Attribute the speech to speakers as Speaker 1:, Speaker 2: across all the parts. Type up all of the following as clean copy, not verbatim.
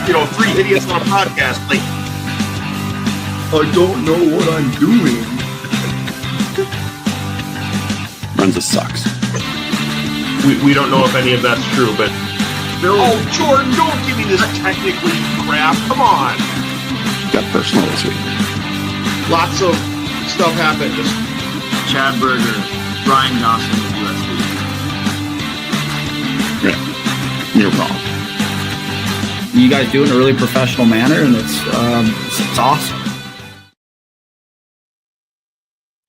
Speaker 1: three idiots on a podcast. Like,
Speaker 2: I don't know what I'm doing.
Speaker 3: Runza sucks.
Speaker 1: We don't know if any of that's true, but oh, Jordan, don't give me this technically crap. Come on.
Speaker 3: Got personal this week.
Speaker 1: Lots of stuff happened.
Speaker 2: Chad Berger, Brian Dawson of USD.
Speaker 3: Yeah, you're wrong.
Speaker 4: You guys do it in a really professional manner, and it's awesome.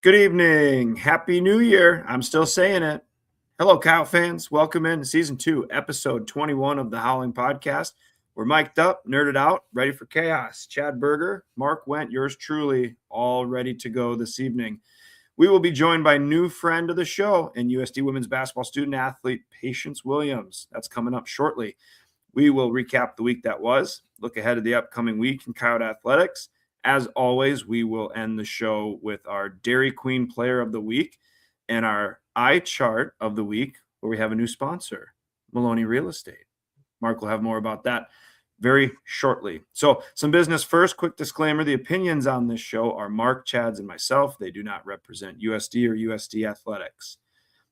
Speaker 5: Good evening. Happy New Year. I'm still saying it. Hello, Kyle fans. Welcome in to Season 2, Episode 21 of the Howling Podcast. We're mic'd up, nerded out, ready for chaos. Chad Berger, Mark Wendt, yours truly, all ready to go this evening. We will be joined by new friend of the show and USD women's basketball student athlete, Patience Williams. That's coming up shortly. We will recap the week that was, look ahead to the upcoming week in Coyote Athletics. As always, we will end the show with our Dairy Queen Player of the Week and our eye chart of the week, where we have a new sponsor, Maloney Real Estate. Mark will have more about that very shortly. So some business first. Quick disclaimer, the opinions on this show are Mark, Chad's, and myself. They do not represent USD or USD Athletics.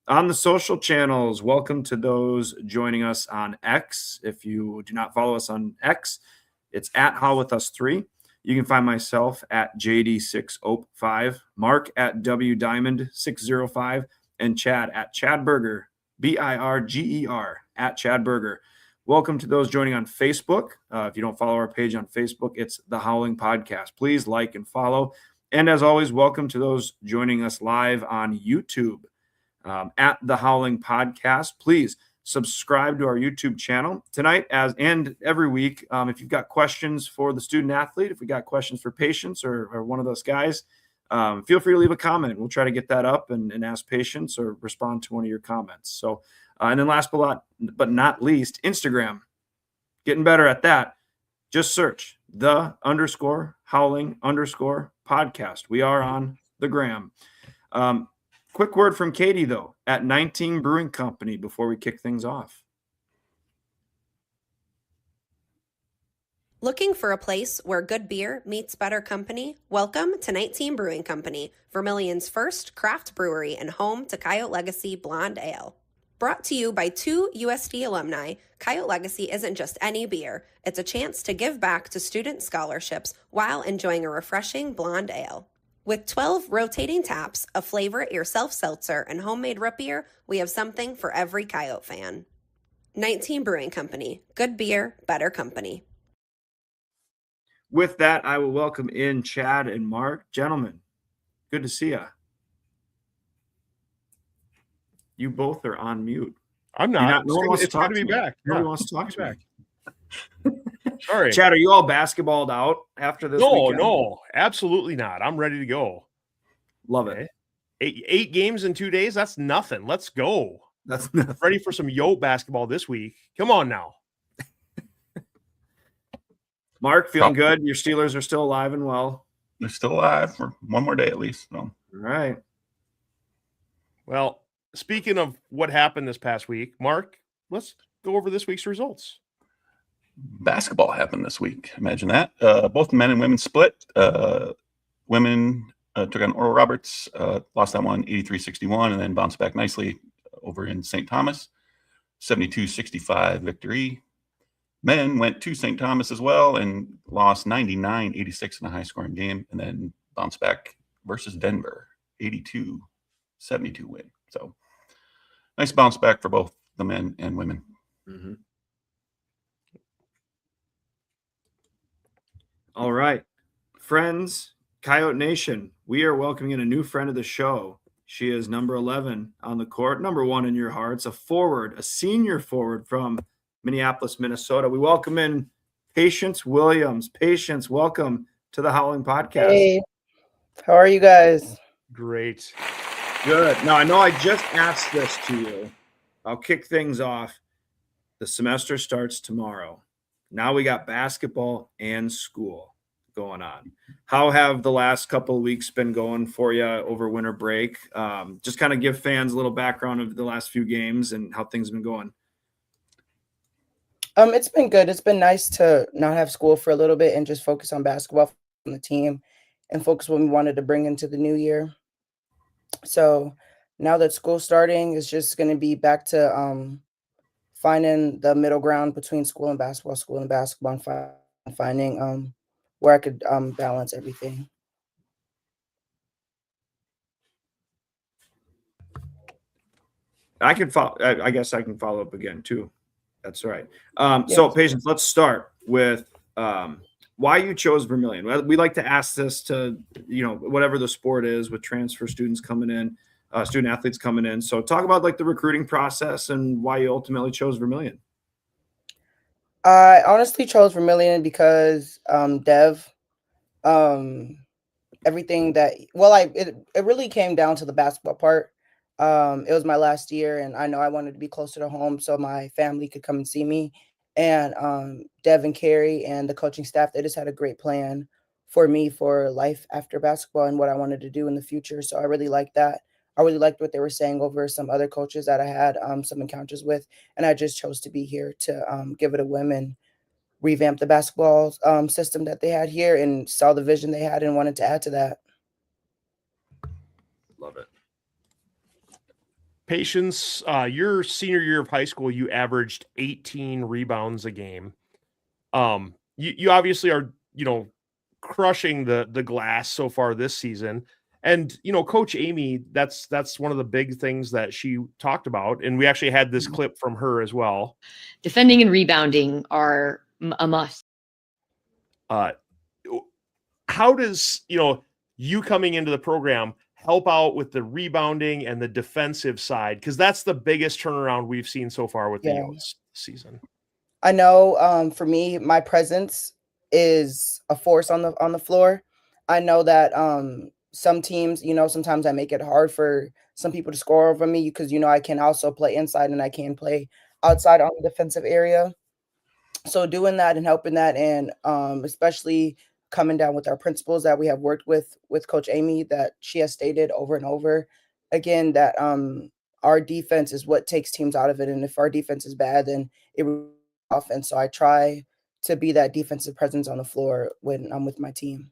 Speaker 5: On the social channels, welcome to those joining us on X. If you do not follow us on X, it's at HowWithUs3. You can find myself at JD6OP5, Mark at WDiamond605, and Chad at Chad Berger, BIRGER, at Chad Berger. Welcome to those joining on Facebook. If you don't follow our page on Facebook, it's The Howling Podcast. Please like and follow. And as always, welcome to those joining us live on YouTube at The Howling Podcast. Please subscribe to our YouTube channel tonight and every week. If you've got questions for the student athlete, if we got questions for Patience or one of those guys, feel free to leave a comment. We'll try to get that up and ask Patience or respond to one of your comments. So, and then last but not least, Instagram. Getting better at that. Just search _Howling_podcast. We are on the gram. Quick word from Katie, though, at 19 Brewing Company before we kick things off.
Speaker 6: Looking for a place where good beer meets better company? Welcome to 19 Brewing Company, Vermilion's first craft brewery and home to Coyote Legacy Blonde Ale. Brought to you by 2 USD alumni, Coyote Legacy isn't just any beer. It's a chance to give back to student scholarships while enjoying a refreshing blonde ale. With 12 rotating taps, a flavor at your self-seltzer, and homemade root beer, we have something for every Coyote fan. 19 Brewing Company. Good beer, better company.
Speaker 5: With that, I will welcome in Chad and Mark. Gentlemen, good to see you. You both are on mute.
Speaker 7: I'm not.
Speaker 5: No one wants to talk
Speaker 7: to be back.
Speaker 5: Nobody wants to talk to
Speaker 7: back.
Speaker 5: me.
Speaker 7: Sorry.
Speaker 5: Chad, are you all basketballed out after this weekend?
Speaker 7: No, absolutely not. I'm ready to go.
Speaker 5: Love it.
Speaker 7: Eight games in 2 days? That's nothing. Let's go.
Speaker 5: That's nothing.
Speaker 7: Ready for some Yote basketball this week. Come on now.
Speaker 5: Mark, feeling good? Your Steelers are still alive and well.
Speaker 3: They're still alive for one more day at least. So.
Speaker 5: All right.
Speaker 7: Well, speaking of what happened this past week, Mark, let's go over this week's results.
Speaker 3: Basketball happened this week. Imagine that. Both men and women split. Women took on Oral Roberts, lost that one 83-61, and then bounced back nicely over in St. Thomas. 72-65 victory. Men went to St. Thomas as well and lost 99-86 in a high-scoring game, and then bounced back versus Denver, 82-72 win. So nice bounce back for both the men and women.
Speaker 5: Mm-hmm. All right. Friends, Coyote Nation, we are welcoming in a new friend of the show. She is number 11 on the court, number 1 in your hearts, a senior forward from Minneapolis, Minnesota. We welcome in Patience Williams. Patience, welcome to the Howling Podcast.
Speaker 8: Hey, how are you guys?
Speaker 7: Great.
Speaker 5: Good. Now, I know I just asked this to you. I'll kick things off. The semester starts tomorrow. Now we got basketball and school going on. How have the last couple of weeks been going for you over winter break? Just kind of give fans a little background of the last few games and how things have been going.
Speaker 8: It's been good. It's been nice to not have school for a little bit and just focus on basketball on the team and focus what we wanted to bring into the new year. So now that school's starting, it's just going to be back to finding the middle ground between school and basketball, and finding where I could balance everything.
Speaker 5: I guess I can follow up again too. That's right. So, Patience, let's start with why you chose Vermilion. We like to ask this to, whatever the sport is with transfer students coming in, student athletes coming in. So talk about like the recruiting process and why you ultimately chose Vermilion.
Speaker 8: I honestly chose Vermilion because Dev, everything that it really came down to the basketball part. It was my last year, and I know I wanted to be closer to home so my family could come and see me. And Dev and Carrie and the coaching staff, they just had a great plan for me for life after basketball and what I wanted to do in the future. So I really liked that. I really liked what they were saying over some other coaches that I had some encounters with, and I just chose to be here to give it a whim and revamp the basketball system that they had here, and saw the vision they had and wanted to add to that.
Speaker 5: Love it.
Speaker 7: Patience, your senior year of high school, you averaged 18 rebounds a game. You obviously are, crushing the glass so far this season. And, Coach Amy, that's one of the big things that she talked about. And we actually had this clip from her as well.
Speaker 9: Defending and rebounding are a must.
Speaker 7: How does, you coming into the program help out with the rebounding and the defensive side? Because that's the biggest turnaround we've seen so far with the Yotes season.
Speaker 8: I know for me, my presence is a force on the floor. I know that some teams, sometimes I make it hard for some people to score over me because, I can also play inside and I can play outside on the defensive area. So doing that and helping that, and especially coming down with our principles that we have worked with Coach Amy, that she has stated over and over again that our defense is what takes teams out of it. And if our defense is bad, then it will offense. So I try to be that defensive presence on the floor when I'm with my team.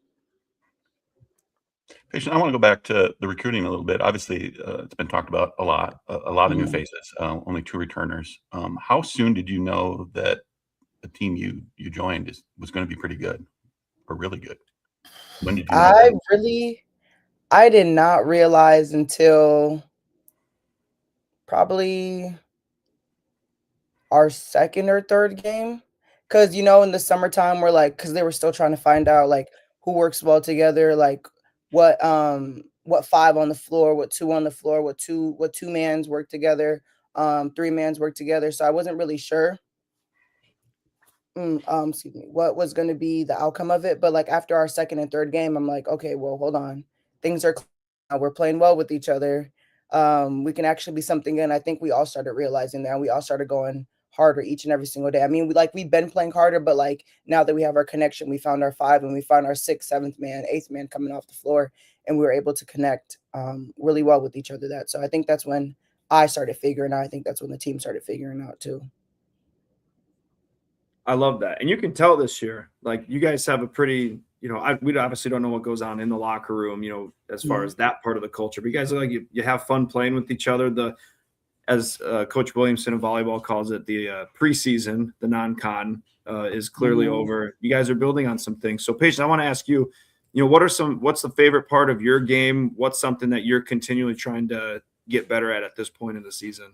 Speaker 3: Patient, I want to go back to the recruiting a little bit. Obviously, it's been talked about a lot of new faces, only 2 returners. How soon did you know that the team you joined was going to be pretty good or really good? When did you know
Speaker 8: I did not realize until probably our second or third game. Because, in the summertime, we're like, because they were still trying to find out like who works well together, like what 5 on the floor, what 2 on the floor, what two mans work together, 3 mans work together. So I wasn't really sure. What was going to be the outcome of it. But like after our second and third game, I'm like, okay, well, hold on. Things are clear. We're playing well with each other. We can actually be something. And I think we all started realizing that. We all started going harder each and every single day. I mean, we've been playing harder, but like now that we have our connection, we found our 5 and we found our 6th, 7th man, 8th man coming off the floor, and we were able to connect really well with each other. So I think that's when I started figuring out. I think that's when the team started figuring out too.
Speaker 5: I love that. And you can tell this year, like you guys have a pretty, we obviously don't know what goes on in the locker room, as far as that part of the culture, but you guys are like, you have fun playing with each other. As Coach Williamson of volleyball calls it, the preseason, the non-con is clearly over. You guys are building on some things. So Patience, I want to ask you, what's the favorite part of your game? What's something that you're continually trying to get better at this point in the season?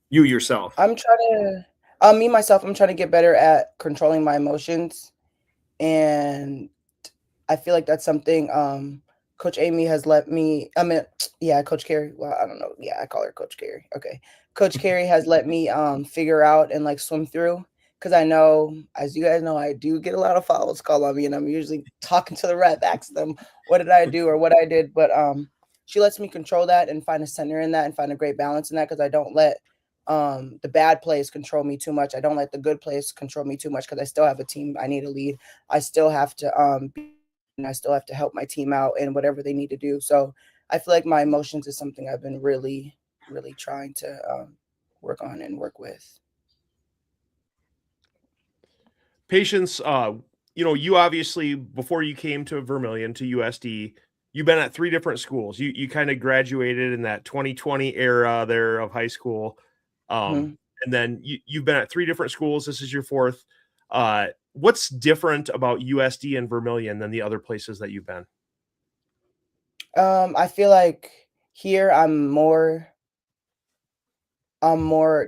Speaker 5: You yourself.
Speaker 8: I'm trying to I'm trying to get better at controlling my emotions. And I feel like that's something Coach Amy has let me, Coach Carrie. Well, I don't know. Yeah, I call her Coach Carrie. Okay. Coach Carrie has let me figure out and like swim through. Because I know, as you guys know, I do get a lot of fouls called on me, and I'm usually talking to the ref, asking them, what did I do or what I did? But she lets me control that and find a center in that and find a great balance in that, because I don't let the bad plays control me too much. I don't let the good plays control me too much, because I still have a team I need to lead. I still have to and I still have to help my team out in whatever they need to do. So I feel like my emotions is something I've been really, really trying to work on and work with.
Speaker 7: Patience, you obviously, before you came to Vermilion, to USD, you've been at 3 different schools. You kind of graduated in that 2020 era there of high school. And then you've been at 3 different schools. This is your 4th. What's different about USD and Vermilion than the other places that you've been?
Speaker 8: I feel like here I'm more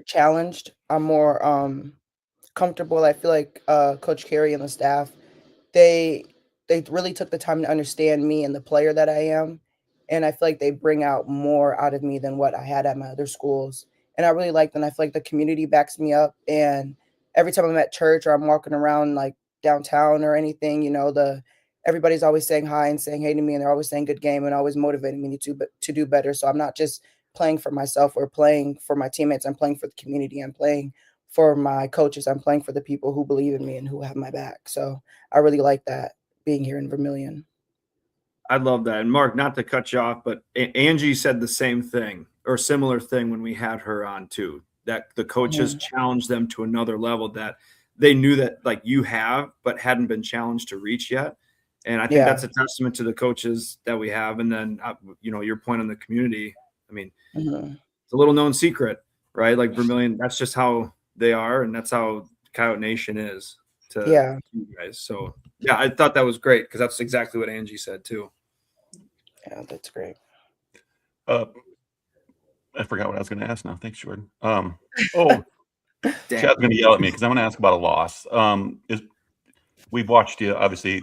Speaker 8: challenged. I'm more comfortable. I feel like Coach Carey and the staff, they really took the time to understand me and the player that I am. And I feel like they bring out more out of me than what I had at my other schools. And I really like them. I feel like the community backs me up. And every time I'm at church or I'm walking around like downtown or anything, everybody's always saying hi and saying hey to me, and they're always saying good game and always motivating me to do better. So I'm not just playing for myself or playing for my teammates. I'm playing for the community. I'm playing for my coaches. I'm playing for the people who believe in me and who have my back. So I really like that being here in Vermilion.
Speaker 5: I love that. And Mark, not to cut you off, but Angie said the same thing or similar thing when we had her on too, that the coaches challenged them to another level that they knew that like you have, but hadn't been challenged to reach yet. And I think that's a testament to the coaches that we have. And then, your point on the community, I mean, it's a little known secret, right? Like Vermilion, that's just how they are. And that's how Coyote Nation is to you guys. So yeah, I thought that was great because that's exactly what Angie said too.
Speaker 8: Yeah, that's great.
Speaker 3: I forgot what I was going to ask now. Thanks, Jordan. Chad's going to yell at me because I'm going to ask about a loss. We've watched you, obviously,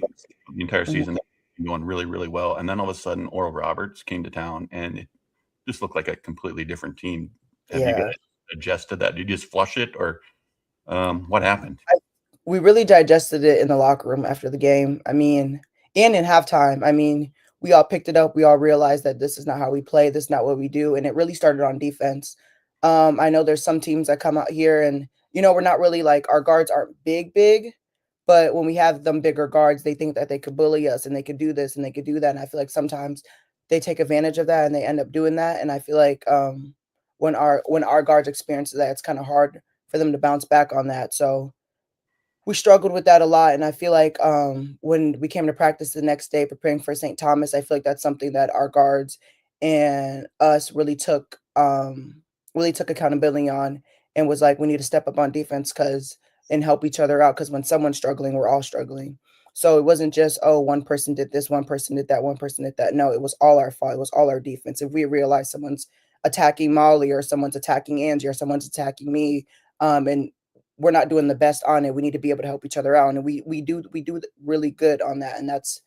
Speaker 3: the entire season going really, really well. And then all of a sudden, Oral Roberts came to town, and it just looked like a completely different team. Have you guys adjusted that? Did you just flush it, or what happened?
Speaker 8: We really digested it in the locker room after the game. I mean, and in halftime. I mean, we all picked it up. We all realized that this is not how we play. This is not what we do. And it really started on defense. I know there's some teams that come out here and, we're not really like, our guards aren't big, but when we have them bigger guards, they think that they could bully us and they could do this and they could do that. And I feel like sometimes they take advantage of that and they end up doing that. And I feel like when our guards experience that, it's kind of hard for them to bounce back on that. So we struggled with that a lot. And I feel like when we came to practice the next day preparing for St. Thomas, I feel like that's something that our guards and us really took accountability on, and was like, we need to step up on defense and help each other out, because when someone's struggling, we're all struggling. So it wasn't just, one person did this, one person did that, one person did that. No, it was all our fault. It was all our defense. If we realize someone's attacking Molly or someone's attacking Angie or someone's attacking me, and we're not doing the best on it, we need to be able to help each other out. And we do really good on that. And that's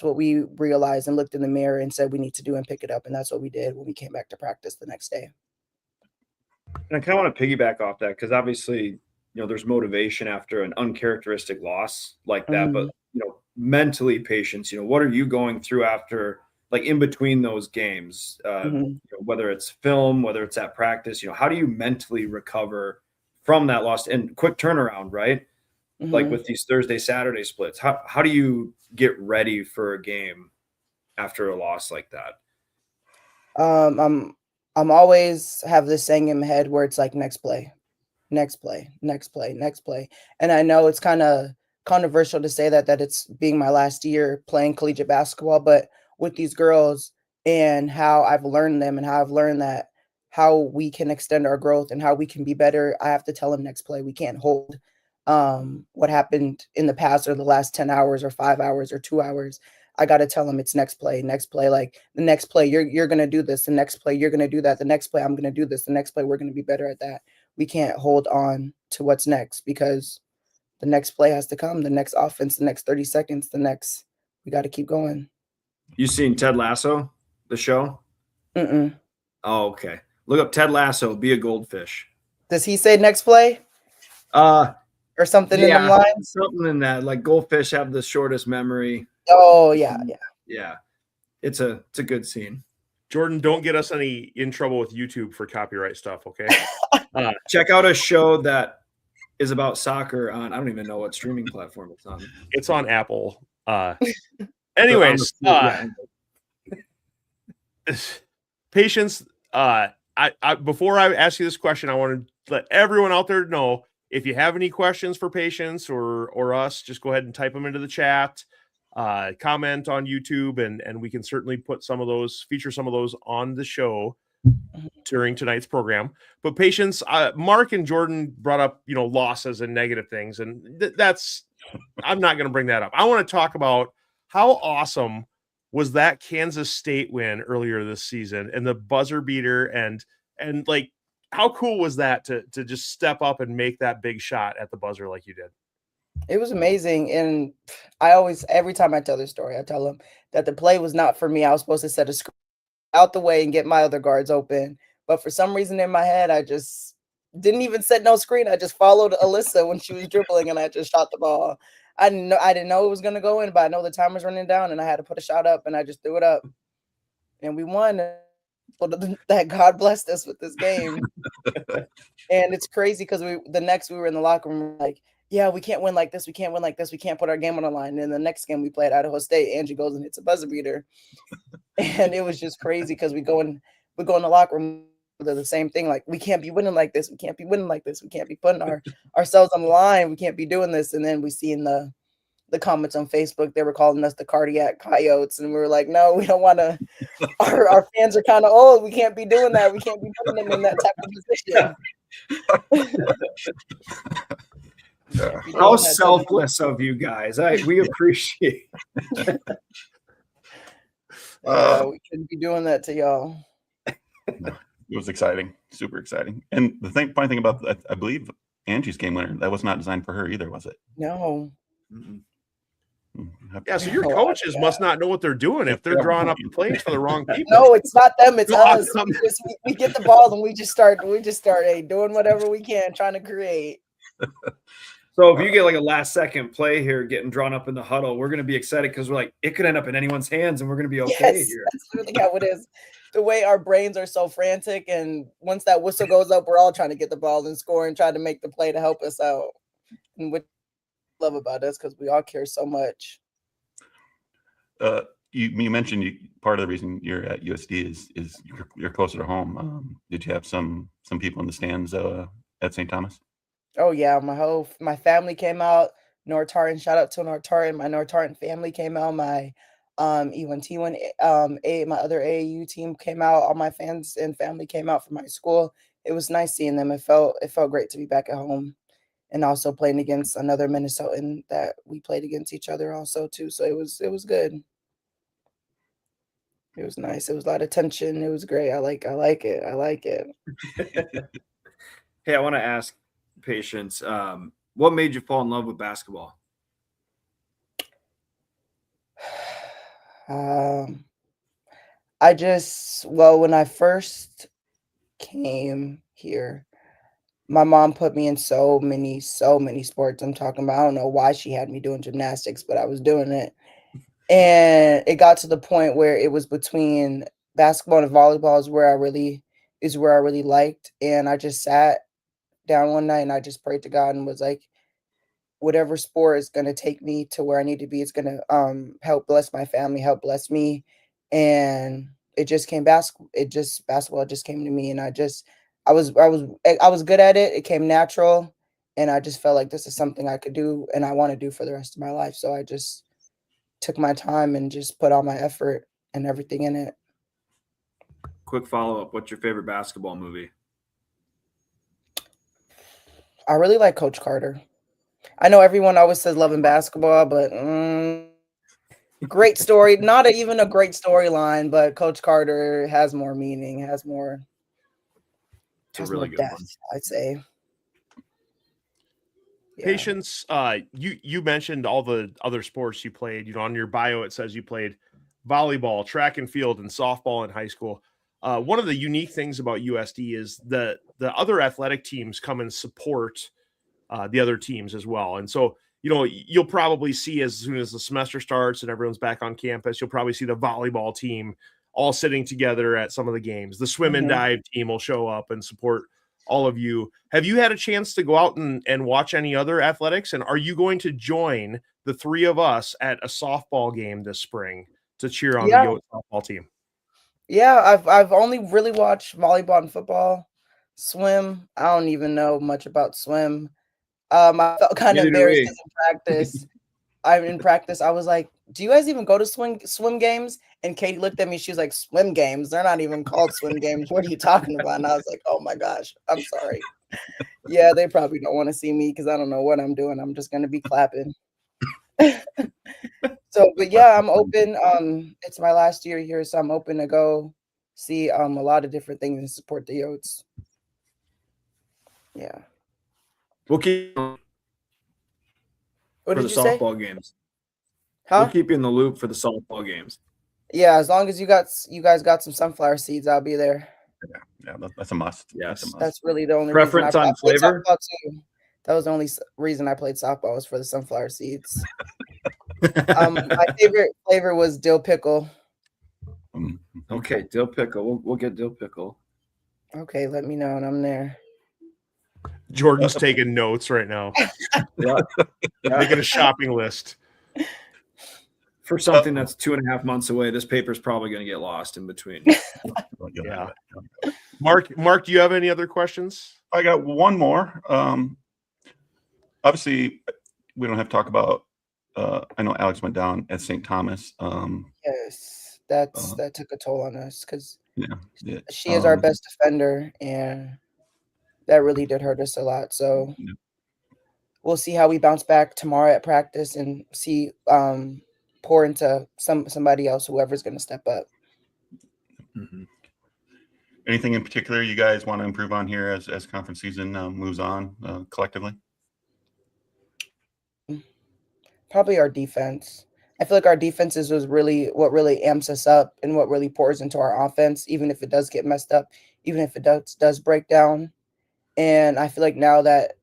Speaker 8: what we realized and looked in the mirror and said we need to do and pick it up. And that's what we did when we came back to practice the next day.
Speaker 5: And I kind of want to piggyback off that because obviously, there's motivation after an uncharacteristic loss like that. But, mentally, Patience, what are you going through after, like in between those games, whether it's film, whether it's at practice, how do you mentally recover from that loss and quick turnaround, right? Like with these Thursday, Saturday splits, how do you get ready for a game after a loss like that?
Speaker 8: I'm always have this saying in my head where it's like next play. And I know it's kind of controversial to say that it's being my last year playing collegiate basketball, but with these girls and how I've learned them and how I've learned that how we can extend our growth and how we can be better, I have to tell them next play. We can't hold what happened in the past or the last 10 hours or 5 hours or 2 hours. I got to tell them it's next play. Like the next play, you're going to do this. The next play, you're going to do that. The next play, I'm going to do this. The next play, we're going to be better at that. We can't hold on to what's next because the next play has to come. The next offense, the next 30 seconds, we got to keep going.
Speaker 5: You seen Ted Lasso, the show?
Speaker 8: Oh,
Speaker 5: okay. Look up Ted Lasso, be a goldfish.
Speaker 8: Does he say next play? Or something in them lines?
Speaker 5: Something in that. Like goldfish have the shortest memory.
Speaker 8: Oh, yeah.
Speaker 5: Yeah. It's a good scene.
Speaker 7: Jordan, don't get us in trouble with YouTube for copyright stuff, okay?
Speaker 5: Check out a show that is about soccer on, I don't even know what streaming platform it's on.
Speaker 7: It's on Apple. Anyways, Patience, I before I ask you this question, I want to let everyone out there know if you have any questions for Patience or us, just go ahead and type them into the chat, comment on YouTube, and we can certainly feature some of those on the show during tonight's program. But Patience, Mark and Jordan brought up, losses and negative things, and that's I'm not going to bring that up. I want to talk about how awesome was that Kansas State win earlier this season and the buzzer beater, and like, how cool was that to just step up and make that big shot at the buzzer like you did?
Speaker 8: It was amazing. And every time I tell this story, I tell them that the play was not for me. I was supposed to set a screen out the way and get my other guards open. But for some reason in my head, I just didn't even set no screen. I just followed Alyssa when she was dribbling, and I just shot the ball. I didn't know it was going to go in, but I know the time was running down, and I had to put a shot up, and I just threw it up. And we won. That God blessed us with this game. And it's crazy because we were in the locker room like, yeah, we can't win like this. We can't win like this. We can't put our game on the line. And then the next game we played Idaho State, Angie goes and hits a buzzer beater. And it was just crazy because we go in the locker room, they're the same thing. Like, we can't be winning like this. We can't be winning like this. We can't be putting ourselves on the line. We can't be doing this. And then we see in the comments on Facebook, they were calling us the cardiac coyotes. And we were like, no, we don't want to. Our fans are kind of old. We can't be doing that. We can't be putting them in that type of position.
Speaker 5: How selfless of you guys. We appreciate it.
Speaker 8: We couldn't be doing that to y'all.
Speaker 3: It was exciting, super exciting. And the funny thing about that, I believe Angie's game winner, that was not designed for her either, was it?
Speaker 8: No.
Speaker 5: Mm-mm.
Speaker 7: Yeah, so your coaches must not know what they're doing if they're drawing up the plays for the wrong people.
Speaker 8: No, it's not them, it's us. We get the ball and we just start doing whatever we can, trying to create.
Speaker 5: So if you get like a last second play here getting drawn up in the huddle, we're going to be excited because we're like, it could end up in anyone's hands and we're going to be okay here.
Speaker 8: That's literally how it is. The way our brains are so frantic, and once that whistle goes up, we're all trying to get the ball and score and try to make the play to help us out. And what I love about us, because we all care so much.
Speaker 3: You mentioned part of the reason you're at USD is you're closer to home. Did you have some people in the stands at St. Thomas?
Speaker 8: Oh yeah, my family came out. North Tartan, shout out to North Tartan. My North Tartan family came out. My E1T1 my other AAU team came out. All my fans and family came out from my school. It was nice seeing them. It felt great to be back at home, and also playing against another Minnesotan that we played against each other also too. So it was good. It was nice. It was a lot of tension. It was great. I like it.
Speaker 5: Hey, I want to ask Patience, what made you fall in love with basketball?
Speaker 8: When I first came here, my mom put me in so many sports. I'm talking about, I don't know why she had me doing gymnastics, but I was doing it. And it got to the point where it was between basketball and volleyball is where I really liked. And I just sat down one night and I just prayed to God and was like, whatever sport is going to take me to where I need to be, it's going to help bless my family, help bless me. And it just came basketball just came to me, and I was good at it. It came natural, and I just felt like this is something I could do and I want to do for the rest of my life. So I just took my time and just put all my effort and everything in it.
Speaker 5: Quick follow-up, what's your favorite basketball movie?
Speaker 8: I really like Coach Carter. I know everyone always says loving basketball, but great story. Not even a great storyline, but Coach Carter has more meaning, has more
Speaker 5: really good
Speaker 8: depth,
Speaker 5: one.
Speaker 8: I'd say. Yeah.
Speaker 7: Patience, you mentioned all the other sports you played. On your bio it says you played volleyball, track and field, and softball in high school. One of the unique things about USD is the other athletic teams come and support the other teams as well. And so, you'll probably see as soon as the semester starts and everyone's back on campus, you'll probably see the volleyball team all sitting together at some of the games. The swim and dive team will show up and support all of you. Have you had a chance to go out and watch any other athletics? And are you going to join the three of us at a softball game this spring to cheer on the Yotes softball team?
Speaker 8: Yeah, I've only really watched volleyball and football. Swim, I don't even know much about swim. I felt kind of
Speaker 5: Neither do
Speaker 8: embarrassed
Speaker 5: we.
Speaker 8: because in practice, I was like, "Do you guys even go to swim games?" And Katie looked at me. She was like, "Swim games? They're not even called swim games. What are you talking about?" And I was like, "Oh my gosh, I'm sorry." Yeah, they probably don't want to see me because I don't know what I'm doing. I'm just gonna be clapping. So, but yeah, I'm open. It's my last year here, so I'm open to go see a lot of different things and support the Yotes. Yeah.
Speaker 5: We'll keep
Speaker 8: What
Speaker 5: for
Speaker 8: did
Speaker 5: the
Speaker 8: you say?
Speaker 5: softball games.
Speaker 8: Huh?
Speaker 5: We'll keep you in the loop for the softball games.
Speaker 8: Yeah, as long as you guys got some sunflower seeds, I'll be there.
Speaker 3: Yeah, that's a must.
Speaker 5: Yes.
Speaker 3: That's a must.
Speaker 8: That's really the only
Speaker 5: Preference
Speaker 8: reason I
Speaker 5: on
Speaker 8: played
Speaker 5: flavor?
Speaker 8: softball too. That was the only reason I played softball was for the sunflower seeds. My favorite flavor was dill pickle.
Speaker 5: Okay, dill pickle. We'll get dill pickle.
Speaker 8: Okay, let me know when I'm there.
Speaker 7: Jordan's taking notes right now.
Speaker 5: Yeah.
Speaker 7: Making a shopping list.
Speaker 5: For something that's 2.5 months away, this paper's probably going to get lost in between.
Speaker 7: Yeah. Mark, do you have any other questions?
Speaker 3: I got one more. Obviously, we don't have to talk about. I know Alex went down at St. Thomas.
Speaker 8: Yes, that took a toll on us because
Speaker 3: yeah,
Speaker 8: she is our best defender, and that really did hurt us a lot. So we'll see how we bounce back tomorrow at practice and see pour into somebody else, whoever's going to step up.
Speaker 3: Mm-hmm. Anything in particular you guys want to improve on here as conference season moves on collectively?
Speaker 8: Probably our defense. I feel like our defenses was really what really amps us up and what really pours into our offense, even if it does get messed up, even if it does break down. And I feel like now that,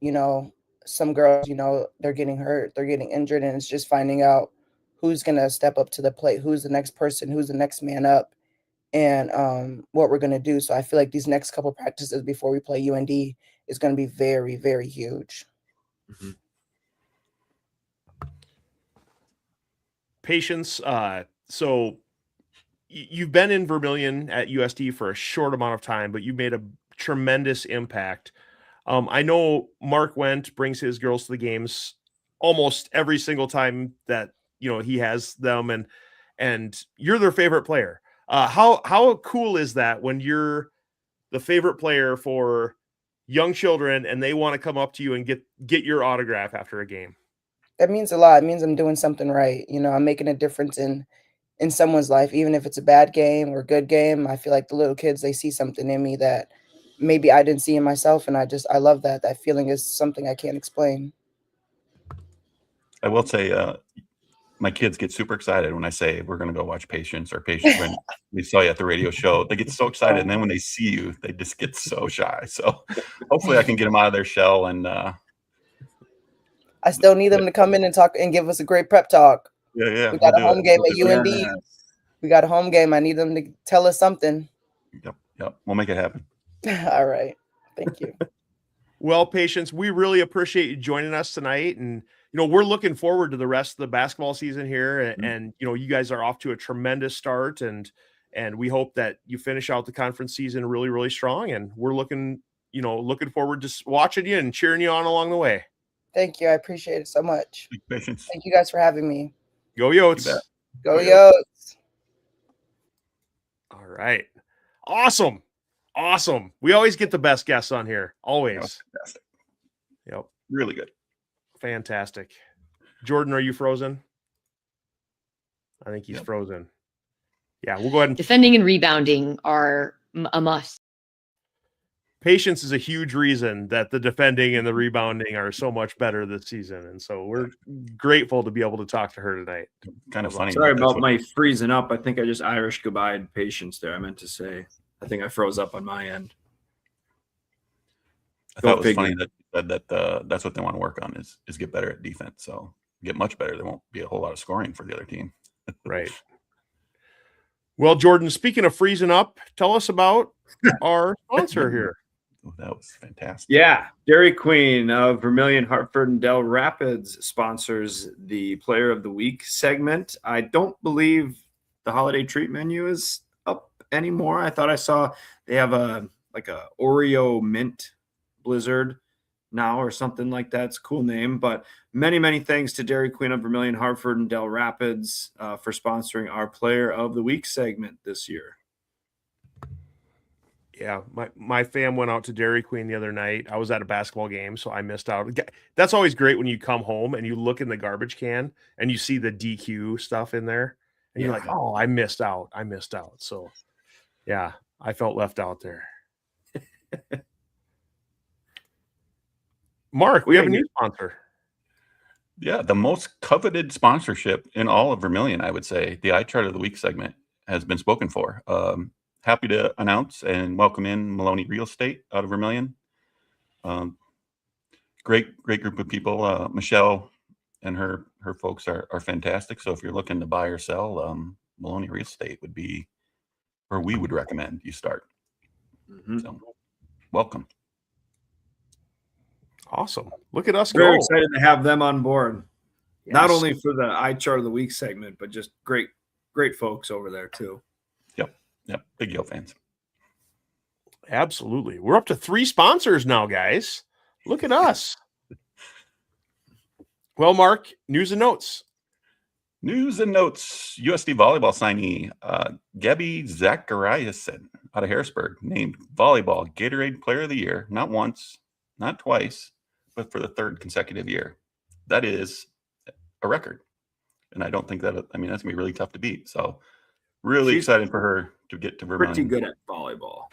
Speaker 8: some girls, they're getting hurt, they're getting injured, and it's just finding out who's going to step up to the plate, who's the next person, who's the next man up, and what we're going to do. So I feel like these next couple practices before we play UND is going to be very, very huge.
Speaker 5: Mm-hmm.
Speaker 7: Patience. So you've been in Vermilion at USD for a short amount of time, but you made a tremendous impact. I know Mark Wendt brings his girls to the games almost every single time that he has them, and you're their favorite player. How cool is that when you're the favorite player for young children and they want to come up to you and get your autograph after a game?
Speaker 8: That means a lot. It means I'm doing something right. I'm making a difference in someone's life, even if it's a bad game or a good game. I feel like the little kids, they see something in me that maybe I didn't see in myself. And I love that. That feeling is something I can't explain.
Speaker 3: I will say my kids get super excited when I say we're going to go watch Patience when we saw you at the radio show. They get so excited. And then when they see you, they just get so shy. So hopefully I can get them out of their shell. And
Speaker 8: I still need them to come in and talk and give us a great prep talk.
Speaker 3: Yeah.
Speaker 8: We got a home game at UND. We got a home game. I need them to tell us something.
Speaker 3: Yep. We'll make it happen.
Speaker 8: All right. Thank you.
Speaker 7: Well, Patience, we really appreciate you joining us tonight. And, we're looking forward to the rest of the basketball season here. And, you guys are off to a tremendous start. And we hope that you finish out the conference season really, really strong. And we're looking forward to watching you and cheering you on along the way.
Speaker 8: Thank you. I appreciate it so much.
Speaker 3: Patience.
Speaker 8: Thank you guys for having me.
Speaker 7: Go Yotes.
Speaker 8: Go Yotes.
Speaker 7: All right. Awesome. We always get the best guests on here. Always.
Speaker 3: Fantastic.
Speaker 7: Yep.
Speaker 3: Really good.
Speaker 7: Fantastic. Jordan, are you frozen? I think he's frozen. Yeah, we'll go ahead and
Speaker 9: defending and rebounding are a must.
Speaker 7: Patience is a huge reason that the defending and the rebounding are so much better this season. And so we're grateful to be able to talk to her tonight.
Speaker 3: Kind of funny.
Speaker 5: Sorry about my freezing up. I think I just Irish goodbye Patience there. I meant to say, I think I froze up on my end.
Speaker 3: I thought it was funny that that's what they want to work on is get better at defense. So get much better. There won't be a whole lot of scoring for the other team.
Speaker 7: Right. Well, Jordan, speaking of freezing up, tell us about our sponsor here.
Speaker 3: Oh, that was fantastic.
Speaker 5: Yeah. Dairy Queen of Vermilion, Hartford, and Del Rapids sponsors the Player of the Week segment. I don't believe the holiday treat menu is up anymore. I thought I saw they have a Oreo mint blizzard. now or something like that. It's a cool name. But many, many thanks to Dairy Queen of Vermilion, Hartford, and Del Rapids for sponsoring our Player of the Week segment this year.
Speaker 7: Yeah, my fam went out to Dairy Queen the other night. I was at a basketball game, so I missed out. That's always great when you come home and you look in the garbage can and you see the DQ stuff in there, and you're like, "Oh, I missed out. I missed out." So, yeah, I felt left out there. Mark, we have a new sponsor.
Speaker 3: Yeah, the most coveted sponsorship in all of Vermilion, I would say. The Eye Chart of the Week segment has been spoken for. Happy to announce and welcome in Maloney Real Estate out of Vermilion. Great group of people. Michelle and her folks are fantastic. So if you're looking to buy or sell, Maloney Real Estate would be where we would recommend you start. So, welcome.
Speaker 7: Awesome. Look at us go.
Speaker 5: Very excited to have them on board.
Speaker 7: Yes.
Speaker 5: Not only for the Eye Chart of the Week segment, but just great folks over there too.
Speaker 3: Yep. Big Yo fans.
Speaker 7: Absolutely. We're up to 3 sponsors now, guys. Look at us. Well, Mark, news and notes.
Speaker 3: USD volleyball signee Gabby Zachariasen out of Harrisburg named volleyball Gatorade Player of the Year, not once, not twice, but for the 3rd consecutive year. That is a record. And I don't think that's going to be really tough to beat. So really excited for her to get to Vermilion.
Speaker 5: Pretty good at volleyball.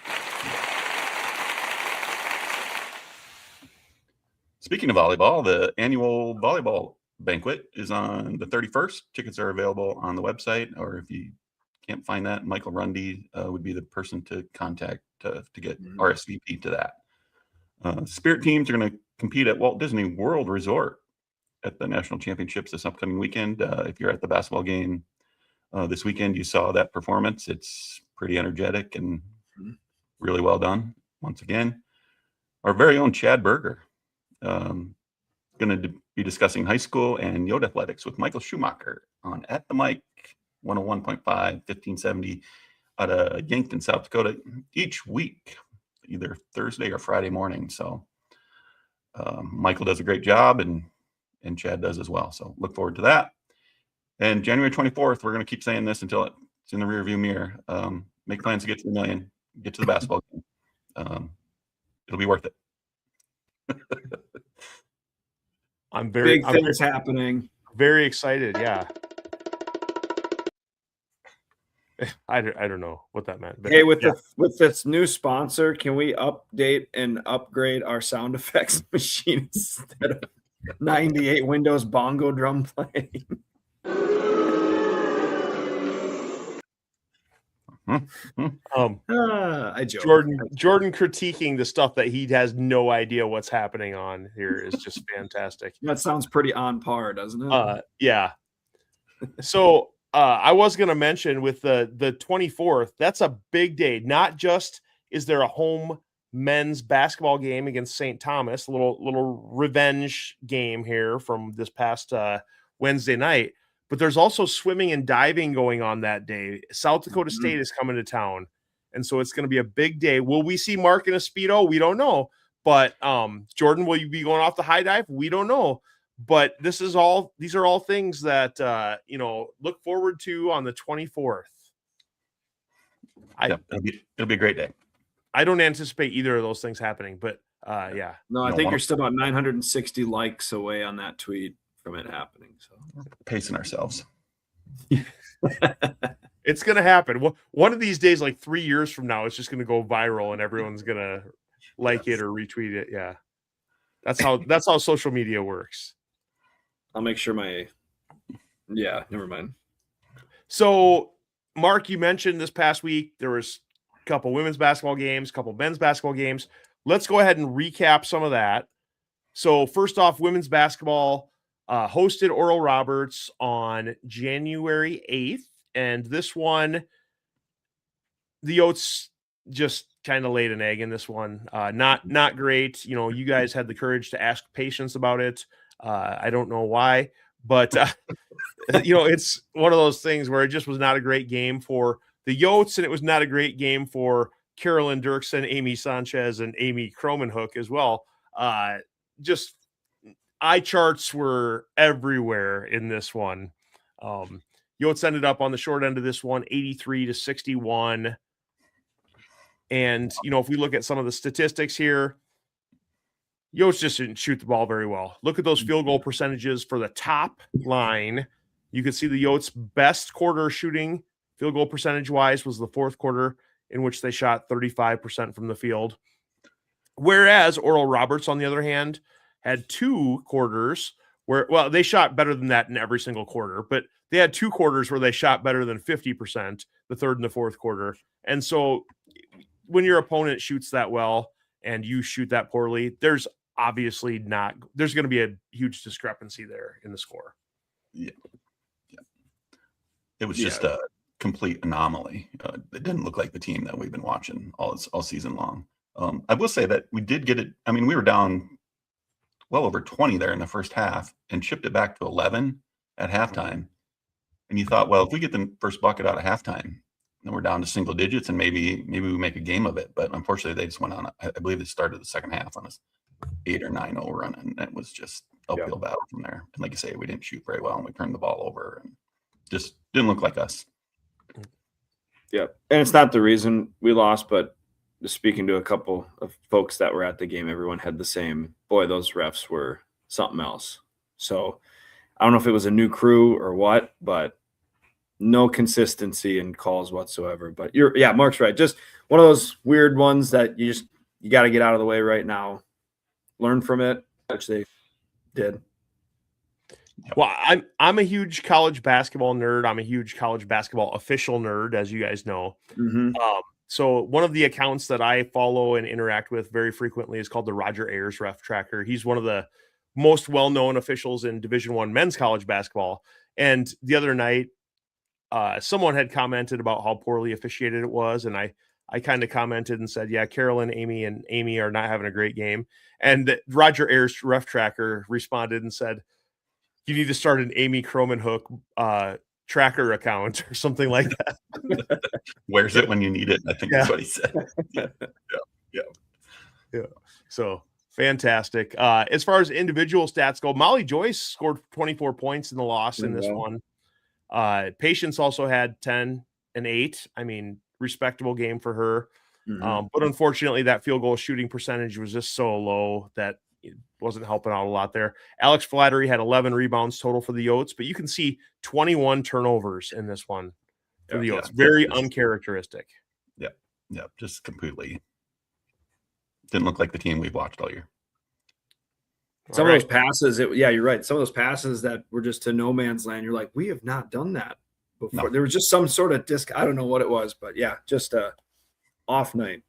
Speaker 3: Speaking of volleyball, the annual volleyball banquet is on the 31st. Tickets are available on the website, or if you can't find that, Michael Rundy would be the person to contact to get RSVP to that. Spirit teams are going to compete at Walt Disney World Resort at the National Championships this upcoming weekend. If you're at the basketball game this weekend, you saw that performance. It's pretty energetic and really well done. Once again, our very own Chad Berger going to be discussing high school and Yote athletics with Michael Schumacher on At the Mic 101.5, 1570 out of Yankton, South Dakota, each week, either Thursday or Friday morning. So Michael does a great job, and Chad does as well. So look forward to that. And January 24th, we're going to keep saying this until it's in the rearview mirror. Make plans to get to the million, get to the basketball game. It'll be worth it.
Speaker 5: I'm big things happening.
Speaker 7: Very excited. Yeah. I don't know what that meant. But
Speaker 5: hey, with this new sponsor, can we update and upgrade our sound effects machine instead of 98 Windows bongo drum playing? I joke.
Speaker 7: Jordan critiquing the stuff that he has no idea what's happening on here is just fantastic.
Speaker 5: That sounds pretty on par, doesn't it?
Speaker 7: Yeah. So I was going to mention with the 24th, that's a big day. Not just is there a home men's basketball game against St. Thomas, a little revenge game here from this past Wednesday night, but there's also swimming and diving going on that day. South Dakota State is coming to town, and so it's going to be a big day. Will we see Mark in a Speedo? We don't know. But Jordan, will you be going off the high dive? We don't know. But these are all things that look forward to on the 24th.
Speaker 3: It'll be a great day.
Speaker 7: I don't anticipate either of those things happening, but yeah.
Speaker 5: No, I think you're still about 960 likes away on that tweet from it happening. So
Speaker 3: we're pacing ourselves.
Speaker 7: It's going to happen. One of these days, like 3 years from now, it's just going to go viral and everyone's going to like it or retweet it. Yeah. That's how social media works.
Speaker 5: I'll make sure never mind.
Speaker 7: So, Mark, you mentioned this past week there was a couple women's basketball games, a couple men's basketball games. Let's go ahead and recap some of that. So, first off, women's basketball hosted Oral Roberts on January 8th. And this one, the Yotes just kind of laid an egg in this one. Not great. You guys had the courage to ask patience about it. I don't know why, but it's one of those things where it just was not a great game for the Yotes, and it was not a great game for Carolyn Dirksen, Amy Sanchez, and Amy Cromenhook as well. just eye charts were everywhere in this one. Yotes ended up on the short end of this one, 83-61. And, if we look at some of the statistics here, Yotes just didn't shoot the ball very well. Look at those field goal percentages for the top line. You can see the Yotes' best quarter shooting field goal percentage-wise was the fourth quarter, in which they shot 35% from the field. Whereas Oral Roberts, on the other hand, had 2 quarters where, they shot better than that in every single quarter, but they had 2 quarters where they shot better than 50%, the third and the fourth quarter. And so when your opponent shoots that well and you shoot that poorly, there's obviously there's going to be a huge discrepancy there in the score.
Speaker 3: Yeah. It was just a complete anomaly. It didn't look like the team that we've been watching all season long. I will say that we did get it. I mean, we were down well over 20 there in the first half and chipped it back to 11 at halftime. And you thought, well, if we get the first bucket out of halftime, then we're down to single digits and maybe we make a game of it. But unfortunately, they just went on. I believe they started the second half on a 8 or 9-0 run, and it was just uphill battle from there. And like you say, we didn't shoot very well, and we turned the ball over, and just didn't look like us.
Speaker 5: Yeah, and it's not the reason we lost, but speaking to a couple of folks that were at the game, everyone had the same, boy, those refs were something else. So I don't know if it was a new crew or what, but no consistency in calls whatsoever. But Mark's right. Just one of those weird ones that you got to get out of the way right now. Learn from it, which they did.
Speaker 7: Well, I'm a huge college basketball nerd. I'm a huge college basketball official nerd, as you guys know.
Speaker 5: Mm-hmm.
Speaker 7: So one of the accounts that I follow and interact with very frequently is called the Roger Ayers Ref Tracker. He's one of the most well-known officials in Division I men's college basketball. And the other night, someone had commented about how poorly officiated it was, and I kind of commented and said, yeah, Carolyn, Amy are not having a great game. And Roger Ayers Ref Tracker responded and said, you need to start an Amy Cromanhook tracker account or something like that.
Speaker 3: Where's it when you need it? I think that's what he said.
Speaker 7: Yeah. So fantastic. As far as individual stats go, Molly Joyce scored 24 points in the loss in this one. Patience also had 10 and 8. I mean, respectable game for her. Mm-hmm. But unfortunately, that field goal shooting percentage was just so low that it wasn't helping out a lot there. Alex Flattery had 11 rebounds total for the Yotes, but you can see 21 turnovers in this one for the Yotes. Very uncharacteristic.
Speaker 3: Yeah, just completely didn't look like the team we've watched all year.
Speaker 5: Some of those passes, you're right. Some of those passes that were just to no man's land, you're like, we have not done that before. No. There was just some sort of I don't know what it was, but just a off night.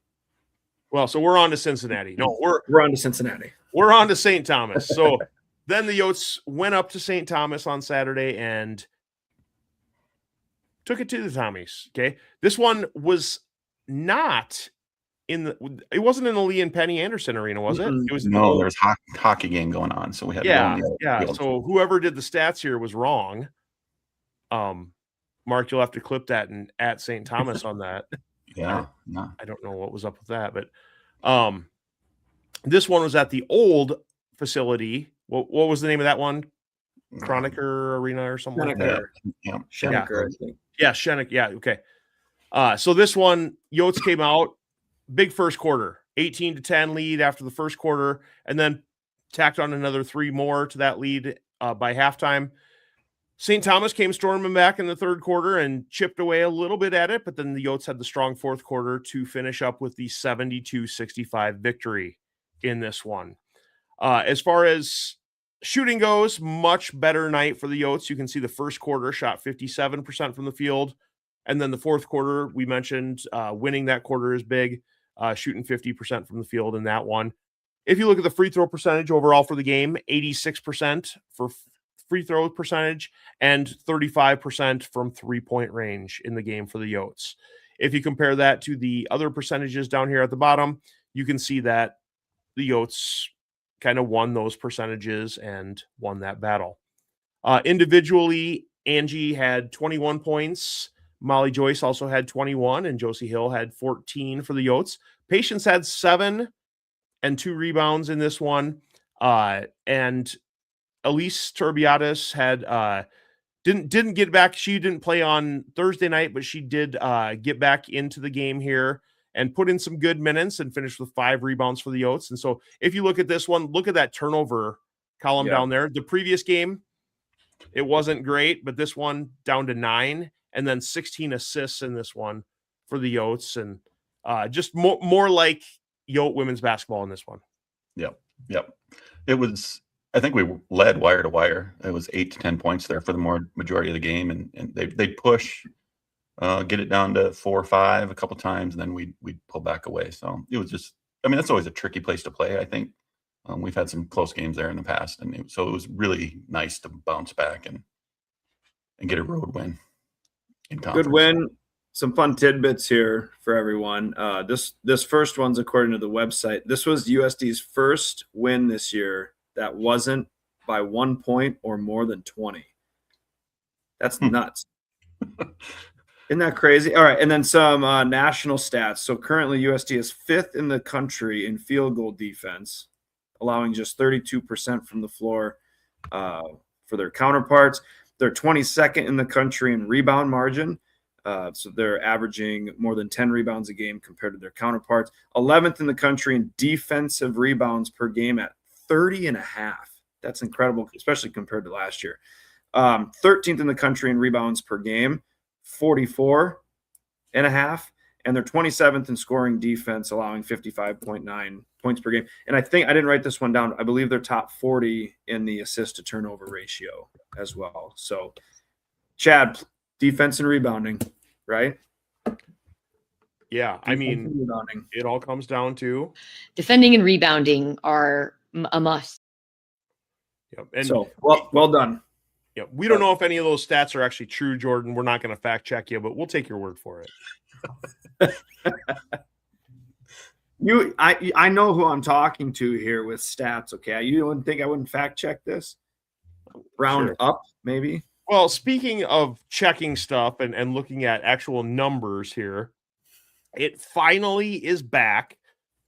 Speaker 7: Well, so we're on to Cincinnati. No,
Speaker 5: we're on to Cincinnati.
Speaker 7: We're on to St. Thomas. So then the Yotes went up to St. Thomas on Saturday and took it to the Tommies. Okay. This one was not it wasn't in the Lee and Penny Anderson arena, was it? It was
Speaker 3: there was hockey game going on. So we had
Speaker 7: to So whoever did the stats here was wrong. Mark, you'll have to clip that and at St. Thomas on that.
Speaker 3: Yeah.
Speaker 7: I don't know what was up with that, but this one was at the old facility. What was the name of that one? Kronecker Arena or something like that?
Speaker 5: Schoenecker, I think.
Speaker 7: Yeah, Schoenecker. Yeah, okay. So this one, Yotes came out, big first quarter, 18-10 lead after the first quarter, and then tacked on another 3 more to that lead by halftime. St. Thomas came storming back in the third quarter and chipped away a little bit at it, but then the Yotes had the strong fourth quarter to finish up with the 72-65 victory in this one. As far as shooting goes, much better night for the Yotes. You can see the first quarter shot 57% from the field, and then the fourth quarter, we mentioned winning that quarter is big, shooting 50% from the field in that one. If you look at the free throw percentage overall for the game, 86% for free throw percentage and 35% from 3-point range in the game for the Yotes. If you compare that to the other percentages down here at the bottom, you can see that the Yotes kind of won those percentages and won that battle. Individually, Angie had 21 points. Molly Joyce also had 21, and Josie Hill had 14 for the Yotes. Patience had 7 and 2 rebounds in this one. And Elise Turbiatis had didn't get back. She didn't play on Thursday night, but she did get back into the game here and put in some good minutes and finished with 5 rebounds for the Yotes. And so if you look at this one, look at that turnover column down there. The previous game, it wasn't great, but this one down to 9 and then 16 assists in this one for the Yotes, and just more like Yote women's basketball in this one.
Speaker 3: Yep. It was, I think we led wire to wire. It was 8 to 10 points there for the majority of the game, and they'd push, get it down to 4 or 5 a couple times, and then we'd pull back away. So it was just, I mean, that's always a tricky place to play, I think. We've had some close games there in the past, and so it was really nice to bounce back and get a road win.
Speaker 5: Good win. Some fun tidbits here for everyone. This first one's according to the website. This was USD's first win this year that wasn't by 1 point or more than 20. That's nuts. Isn't that crazy? All right, and then some national stats. So currently USD is 5th in the country in field goal defense, allowing just 32% from the floor for their counterparts. They're 22nd in the country in rebound margin. So they're averaging more than 10 rebounds a game compared to their counterparts. 11th in the country in defensive rebounds per game at 30.5. That's incredible, especially compared to last year. 13th in the country in rebounds per game, 44.5. And they're 27th in scoring defense, allowing 55.9 points per game. And I think I didn't write this one down. I believe they're top 40 in the assist to turnover ratio as well. So, Chad, defense and rebounding, right?
Speaker 7: Yeah, I mean, it all comes down to
Speaker 9: defending and rebounding are a must.
Speaker 7: Yep. And
Speaker 5: so, well done.
Speaker 7: Yeah, we don't know if any of those stats are actually true, Jordan. We're not going to fact check you, but we'll take your word for it.
Speaker 5: I know who I'm talking to here with stats. Okay, you don't think I wouldn't fact check this? Round up, maybe.
Speaker 7: Well, speaking of checking stuff and looking at actual numbers here, it finally is back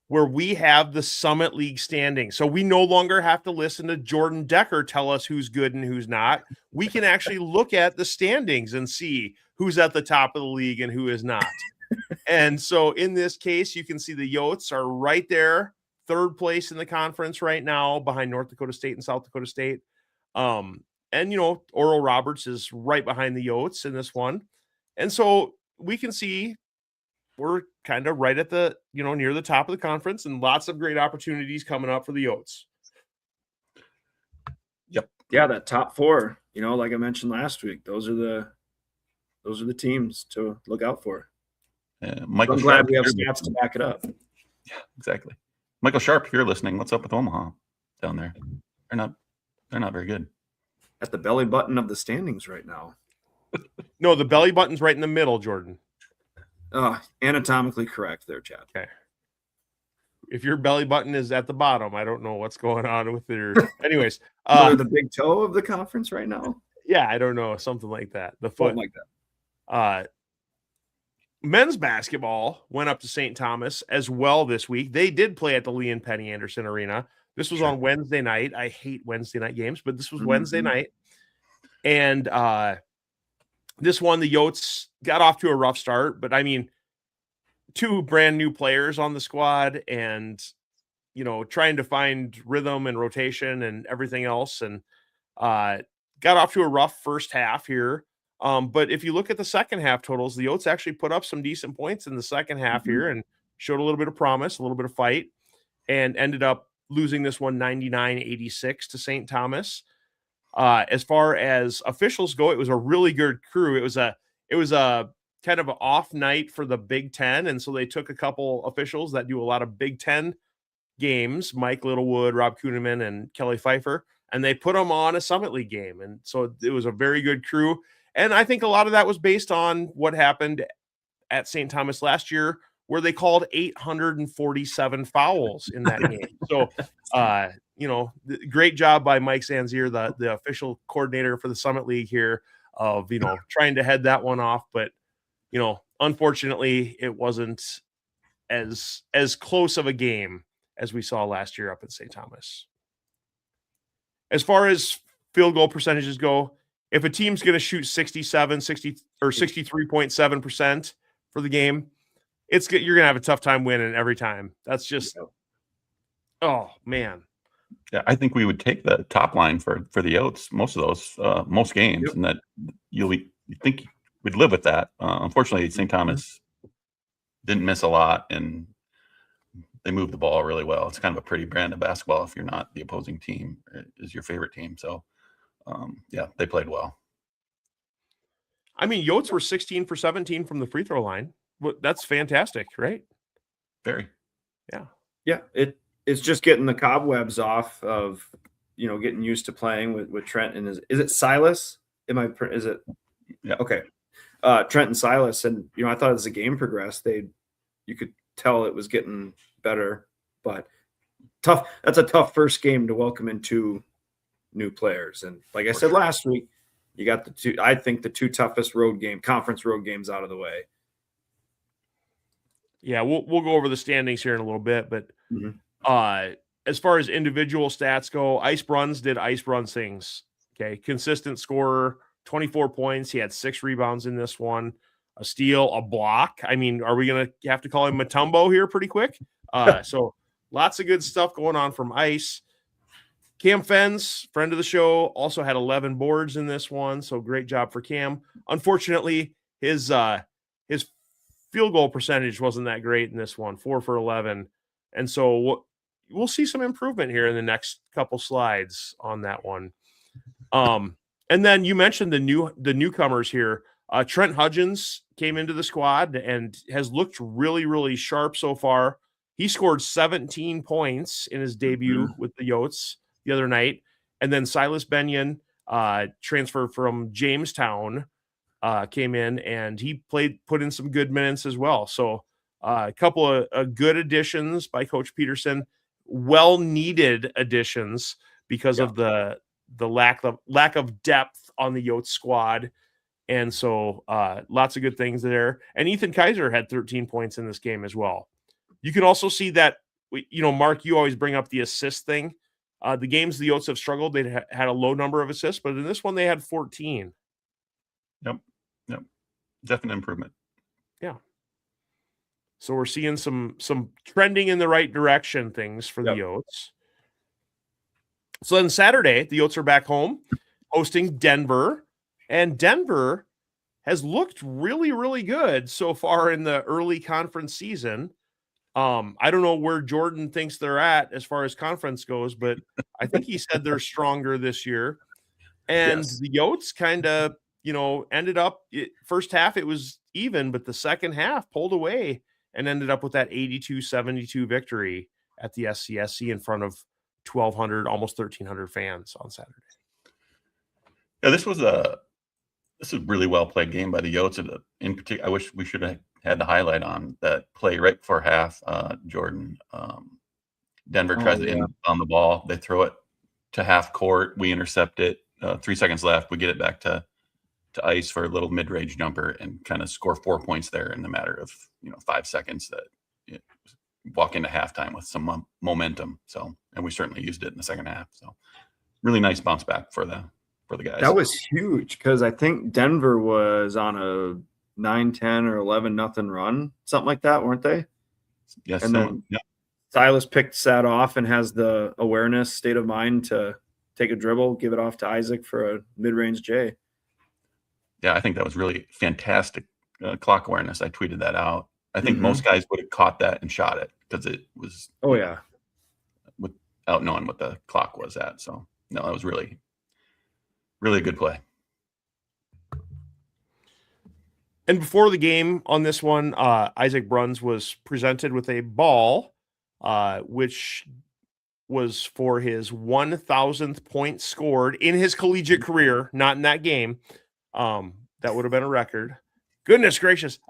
Speaker 7: where we have the Summit League standing. So we no longer have to listen to Jordan Decker tell us who's good and who's not. We can actually look at the standings and see who's at the top of the league and who is not. And so in this case, you can see the Yotes are right there, 3rd place in the conference right now, behind North Dakota State and South Dakota State. And, you know, Oral Roberts is right behind the Yotes in this one. And so we can see we're kind of right at the, near the top of the conference, and lots of great opportunities coming up for the Yotes.
Speaker 3: Yep.
Speaker 5: Yeah, that top 4, like I mentioned last week, those are the teams to look out for.
Speaker 3: Michael
Speaker 5: I'm glad we have stats to back it up.
Speaker 3: Yeah, exactly. Michael Sharp, if you're listening, what's up with Omaha down there? They're not very good.
Speaker 5: At the belly button of the standings right now.
Speaker 7: No, the belly button's right in the middle, Jordan.
Speaker 5: Anatomically correct there, Chad.
Speaker 7: Okay. If your belly button is at the bottom, I don't know what's going on with your. Anyways,
Speaker 5: the big toe of the conference right now.
Speaker 7: Yeah, I don't know, something like that. The foot,
Speaker 5: something like that.
Speaker 7: Men's basketball went up to St. Thomas as well this week. They did play at the Lee and Penny Anderson Arena. This was on Wednesday night. I hate Wednesday night games, but this was Wednesday night, and this one, the Yotes got off to a rough start, but I mean, 2 brand new players on the squad and, trying to find rhythm and rotation and everything else. And got off to a rough first half here. But if you look at the second half totals, the Yotes actually put up some decent points in the second half here and showed a little bit of promise, a little bit of fight, and ended up losing this one 99-86 to St. Thomas. As far as officials go, it was a really good crew. It was a kind of an off night for the Big Ten, and so they took a couple officials that do a lot of Big Ten games, Mike Littlewood, Rob Kuhneman, and Kelly Pfeiffer, and they put them on a Summit League game, and so it was a very good crew. And I think a lot of that was based on what happened at St. Thomas last year, where they called 847 fouls in that game. So, great job by Mike Zanzier, the official coordinator for the Summit League here, of, trying to head that one off. But, unfortunately, it wasn't as close of a game as we saw last year up at St. Thomas. as far as field goal percentages go, if a team's going to shoot 60 or 63.7% for the game, you're going to have a tough time winning every time. That's just, oh man.
Speaker 3: Yeah, I think we would take the top line for the Yotes most of those most games, and that you think we'd live with that. Unfortunately, St. Thomas didn't miss a lot, and they moved the ball really well. It's kind of a pretty brand of basketball if you're not the opposing team is your favorite team. So, yeah, they played well.
Speaker 7: I mean, Yotes were 16 for 17 from the free throw line. That's fantastic, right?
Speaker 3: Very.
Speaker 7: Yeah.
Speaker 5: Yeah. It's just getting the cobwebs off of, getting used to playing with Trent and is it Silas? Is it?
Speaker 3: Yeah.
Speaker 5: Okay. Trent and Silas. And, I thought as the game progressed, you could tell it was getting better, but tough. That's a tough first game to welcome in two new players. And like I said last week, you got the two toughest conference road games out of the way.
Speaker 7: Yeah, we'll go over the standings here in a little bit, but as far as individual stats go, Ice Bruns did Ice Bruns things. Okay, consistent scorer, 24 points. He had 6 rebounds in this one, a steal, a block. I mean, are we going to have to call him Mutombo here pretty quick? So lots of good stuff going on from Ice. Cam Fens, friend of the show, also had 11 boards in this one, so great job for Cam. Unfortunately, his field goal percentage wasn't that great in this one, 4 for 11. And so we'll see some improvement here in the next couple slides on that one. And then you mentioned the newcomers here. Trent Hudgens came into the squad and has looked really, really sharp so far. He scored 17 points in his debut with the Yotes the other night. And then Silas Benyon, transfer from Jamestown, came in and he put in some good minutes as well. So a couple of good additions by Coach Peterson, well-needed additions because of the lack of depth on the Yotes squad. And so lots of good things there. And Ethan Kaiser had 13 points in this game as well. You can also see that, Mark, you always bring up the assist thing. The games the Yotes have struggled, they had a low number of assists, but in this one they had 14.
Speaker 3: Yep. Definite improvement.
Speaker 7: Yeah. So we're seeing some trending in the right direction things for the Yotes. So then Saturday, the Yotes are back home hosting Denver, and Denver has looked really, really good so far in the early conference season. I don't know where Jordan thinks they're at as far as conference goes, but I think he said they're stronger this year. And the Yotes kind of, ended up first half, it was even, but the second half pulled away and ended up with that 82-72 victory at the SCSC in front of 1,200, almost 1,300 fans on Saturday.
Speaker 3: Yeah, this was a really well played game by the Yotes. In particular, I wish we should have had the highlight on that play right before half. Jordan, Denver tries to in on the ball. They throw it to half court. We intercept it. 3 seconds left. We get it back to Ice for a little mid-range jumper and kind of score 4 points there in the matter of 5 seconds. That walk into halftime with some momentum. So, and we certainly used it in the second half. So, really nice bounce back for the guys.
Speaker 5: That was huge because I think Denver was on a 9-10 or 11-0 run, something like that, weren't they?
Speaker 3: Yes.
Speaker 5: And then Silas picked that off and has the awareness, state of mind to take a dribble, give it off to Isaac for a mid-range J.
Speaker 3: Yeah, I think that was really fantastic clock awareness. I tweeted that out. I think most guys would have caught that and shot it because it was without knowing what the clock was at. So no, that was really, really a good play.
Speaker 7: And before the game on this one, Isaac Bruns was presented with a ball, which was for his 1,000th point scored in his collegiate career, not in that game. That would have been a record. Goodness gracious.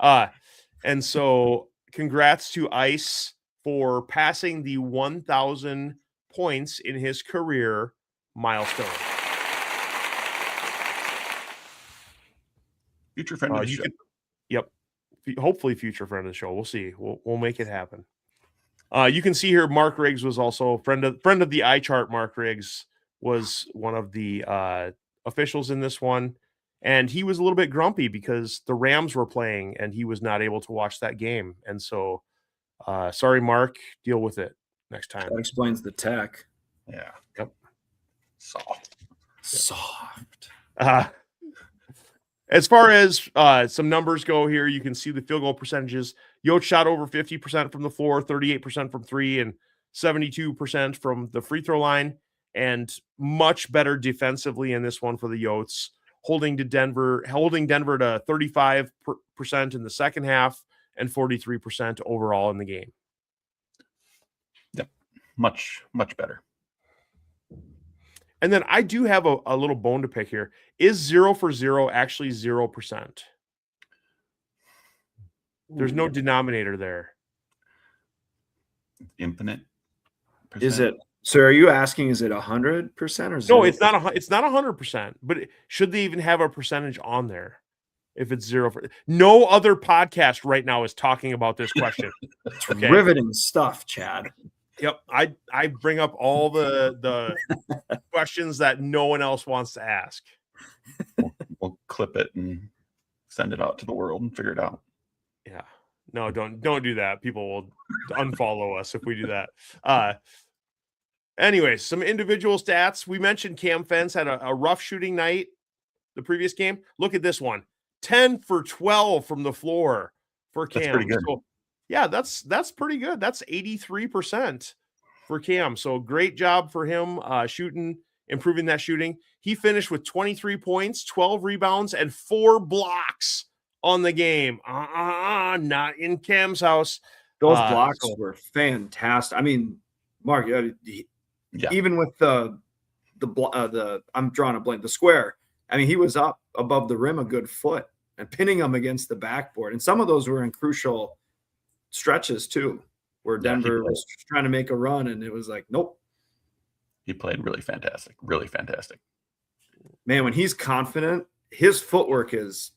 Speaker 7: And so congrats to Ice for passing the 1,000 points in his career milestone.
Speaker 3: Future friend of the show.
Speaker 7: Yep. Hopefully future friend of the show. We'll see. We'll make it happen. You can see here Mark Riggs was also friend of the eye chart. Mark Riggs was one of the officials in this one, and he was a little bit grumpy because the Rams were playing and he was not able to watch that game. And so, sorry, Mark, deal with it next time.
Speaker 5: That explains the tech.
Speaker 3: Yeah.
Speaker 7: Yep.
Speaker 5: Soft.
Speaker 7: As far as some numbers go here, you can see the field goal percentages. Yotes shot over 50% from the floor, 38% from three, and 72% from the free throw line, and much better defensively in this one for the Yotes, holding Denver to 35% in the second half and 43% overall in the game.
Speaker 3: Yep. Much better.
Speaker 7: And then I do have a little bone to pick here. Is 0 for 0 actually 0%? There's no denominator there.
Speaker 3: Infinite percent?
Speaker 5: Is it? So are you asking, is it 100% or 0%?
Speaker 7: No, it's not. It's not 100%. But should they even have a percentage on there? If it's 0 for no other podcast right now is talking about this question.
Speaker 5: It's riveting stuff, Chad.
Speaker 7: Yep, I bring up all the questions that no one else wants to ask.
Speaker 3: We'll clip it and send it out to the world and figure it out.
Speaker 7: Yeah, no, don't do that. People will unfollow us if we do that. Anyways, some individual stats. We mentioned Cam Fence had a rough shooting night the previous game. Look at this one: 10 for 12 from the floor for Cam.
Speaker 3: That's pretty good.
Speaker 7: So, yeah, that's pretty good. That's 83% for Cam. So great job for him shooting, improving that shooting. He finished with 23 points, 12 rebounds, and 4 blocks on the game. Not in Cam's house.
Speaker 5: Those blocks were fantastic. I mean, Mark, even with the I'm drawing a blank, the square. I mean, he was up above the rim a good foot and pinning them against the backboard. And some of those were in crucial stretches too, where Denver was trying to make a run, and it was like, nope.
Speaker 3: He played really fantastic.
Speaker 5: Man, when he's confident, his footwork is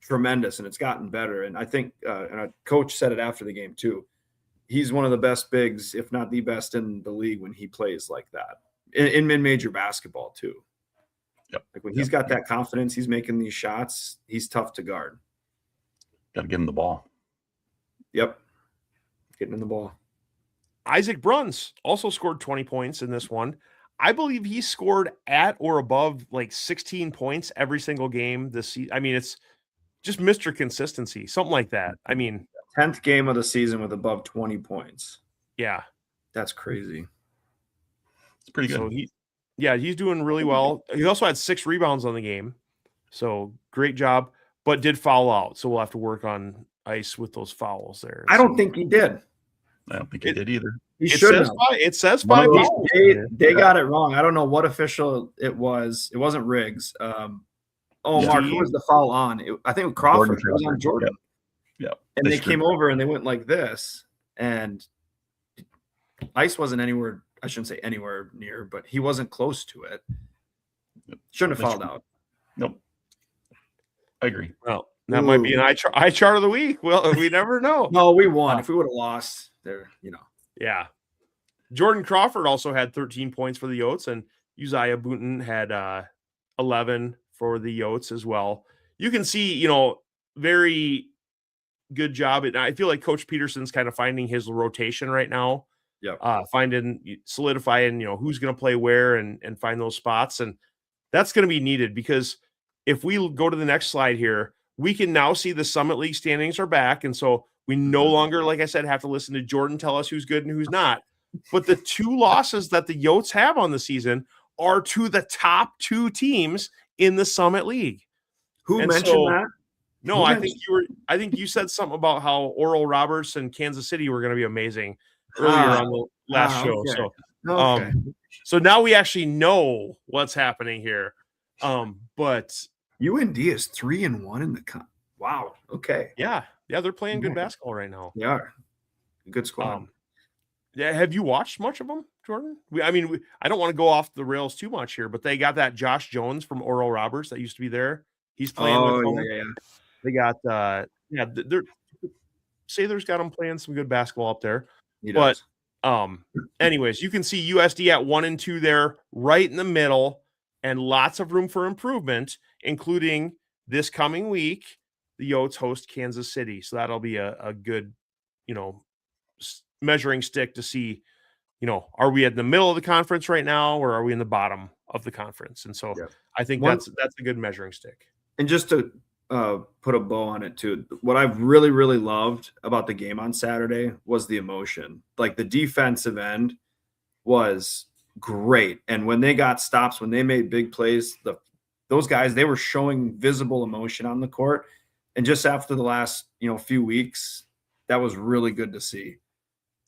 Speaker 5: tremendous, and it's gotten better. And I think, and a coach said it after the game too, he's one of the best bigs, if not the best in the league when he plays like that in mid-major basketball too.
Speaker 3: Yep.
Speaker 5: Like when he's got that confidence, he's making these shots, he's tough to guard.
Speaker 3: Got to give him the ball.
Speaker 5: Yep. Getting in the ball.
Speaker 7: Isaac Bruns also scored 20 points in this one. I believe he scored at or above like 16 points every single game this season. I mean, it's just Mr. Consistency, something like that. I mean,
Speaker 5: 10th game of the season with above 20 points.
Speaker 7: Yeah.
Speaker 5: That's crazy.
Speaker 3: It's pretty good.
Speaker 7: So he's doing really well. He also had 6 rebounds on the game. So great job, but did foul out. So we'll have to work on ice with those fouls there.
Speaker 5: I don't think he did.
Speaker 3: I don't think he did either.
Speaker 5: He should have.
Speaker 7: It says 5 fouls.
Speaker 5: They got it wrong. I don't know what official it was. It wasn't Riggs. Mark, who was the foul on? I think it was Crawford. It was on Jordan.
Speaker 3: Yeah.
Speaker 5: And they came over and they went like this, and ice wasn't anywhere. I shouldn't say anywhere near, but he wasn't close to it. Shouldn't have fouled out.
Speaker 3: Nope. I agree.
Speaker 7: Well, that might be an eye chart of the week. Well, we never know.
Speaker 5: No, we won. If we would have lost, there,
Speaker 7: Yeah. Jordan Crawford also had 13 points for the Yotes, and Uzziah Booten had 11 for the Yotes as well. You can see, very good job. And I feel like Coach Peterson's kind of finding his rotation right now.
Speaker 5: Yeah.
Speaker 7: Solidifying, who's going to play where and find those spots. And that's going to be needed, because if we go to the next slide here, we can now see the Summit League standings are back. And so we no longer, like I said, have to listen to Jordan tell us who's good and who's not. But the 2 losses that the Yotes have on the season are to the top 2 teams in the Summit League.
Speaker 5: Who mentioned that?
Speaker 7: No, I think you said something about how Oral Roberts and Kansas City were going to be amazing earlier on the last show.
Speaker 5: Okay.
Speaker 7: So, so now we actually know what's happening here. But
Speaker 5: UND is 3-1 in the wow. Okay.
Speaker 7: Yeah, they're playing good basketball right now.
Speaker 5: They are. Good squad.
Speaker 7: Yeah, have you watched much of them, Jordan? I don't want to go off the rails too much here, but they got that Josh Jones from Oral Roberts that used to be there. He's playing with them.
Speaker 5: Yeah.
Speaker 7: They got Sailor's got them playing some good basketball up there.
Speaker 5: He does.
Speaker 7: Anyways, you can see USD at 1 and 2 there, right in the middle, and lots of room for improvement, including this coming week. The Yotes host Kansas City, so that'll be a good, measuring stick to see, are we at the middle of the conference right now, or are we in the bottom of the conference? And so I think that's a good measuring stick.
Speaker 5: And just to put a bow on it too, what I've really, really loved about the game on Saturday was the emotion. Like the defensive end was great. And when they got stops, when they made big plays, those guys, they were showing visible emotion on the court. And just after the last, few weeks, that was really good to see.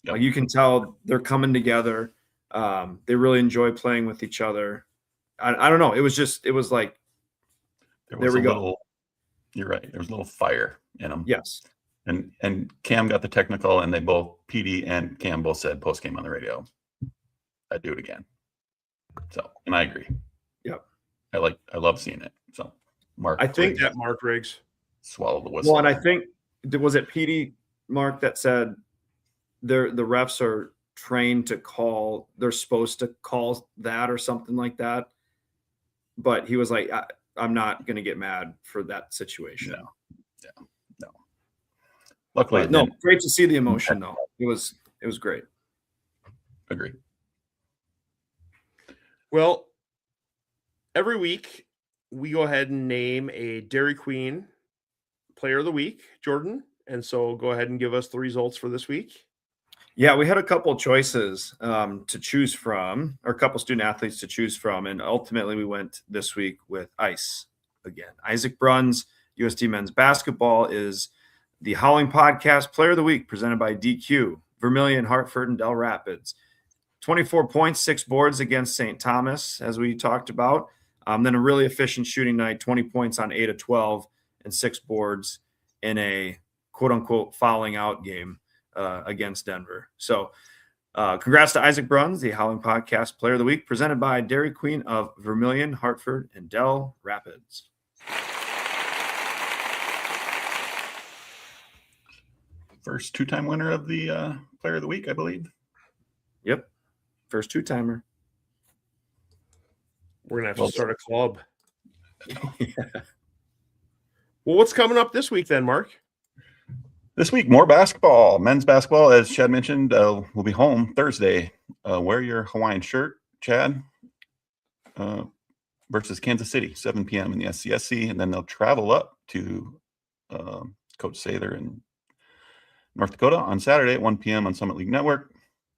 Speaker 3: Yep.
Speaker 5: Like you can tell they're coming together. They really enjoy playing with each other. I don't know. It was like, there we go.
Speaker 3: You're right. There was a little fire in them.
Speaker 5: Yes.
Speaker 3: And Cam got the technical, and they both, PD and Cam both said post game on the radio, I'd do it again. So, and I agree.
Speaker 5: Yep.
Speaker 3: I love seeing it. So, Mark,
Speaker 5: I think
Speaker 7: that Mark Riggs
Speaker 3: swallowed the whistle.
Speaker 5: Well, and I think, was it PD, Mark, that said the refs are trained to call, they're supposed to call that or something like that. But he was like, I'm not going to get mad for that situation.
Speaker 3: No. Luckily,
Speaker 5: great to see the emotion though. It was great.
Speaker 3: Agree.
Speaker 7: Well, every week we go ahead and name a Dairy Queen Player of the Week, Jordan. And so go ahead and give us the results for this week.
Speaker 5: Yeah, we had a couple of choices to choose from, or a couple student athletes to choose from. And ultimately we went this week with ICE again. Isaac Bruns, USD men's basketball, is the Howling Podcast Player of the Week presented by DQ, Vermilion, Hartford, and Del Rapids. 24 points, 6 boards against St. Thomas, as we talked about. Then a really efficient shooting night, 20 points on 8 of 12 and 6 boards in a quote-unquote fouling out game against Denver. So congrats to Isaac Bruns, the Howling Podcast Player of the Week, presented by Dairy Queen of Vermilion, Hartford, and Del Rapids.
Speaker 3: First 2-time winner of the Player of the Week, I believe.
Speaker 5: Yep. First 2-timer.
Speaker 7: We're going to have to start a club. Yeah. Well, what's coming up this week then, Mark?
Speaker 3: This week, more basketball. Men's basketball, as Chad mentioned, will be home Thursday. Wear your Hawaiian shirt, Chad, versus Kansas City, 7 p.m. in the SCSC. And then they'll travel up to Coach Sather in North Dakota on Saturday at 1 p.m. on Summit League Network.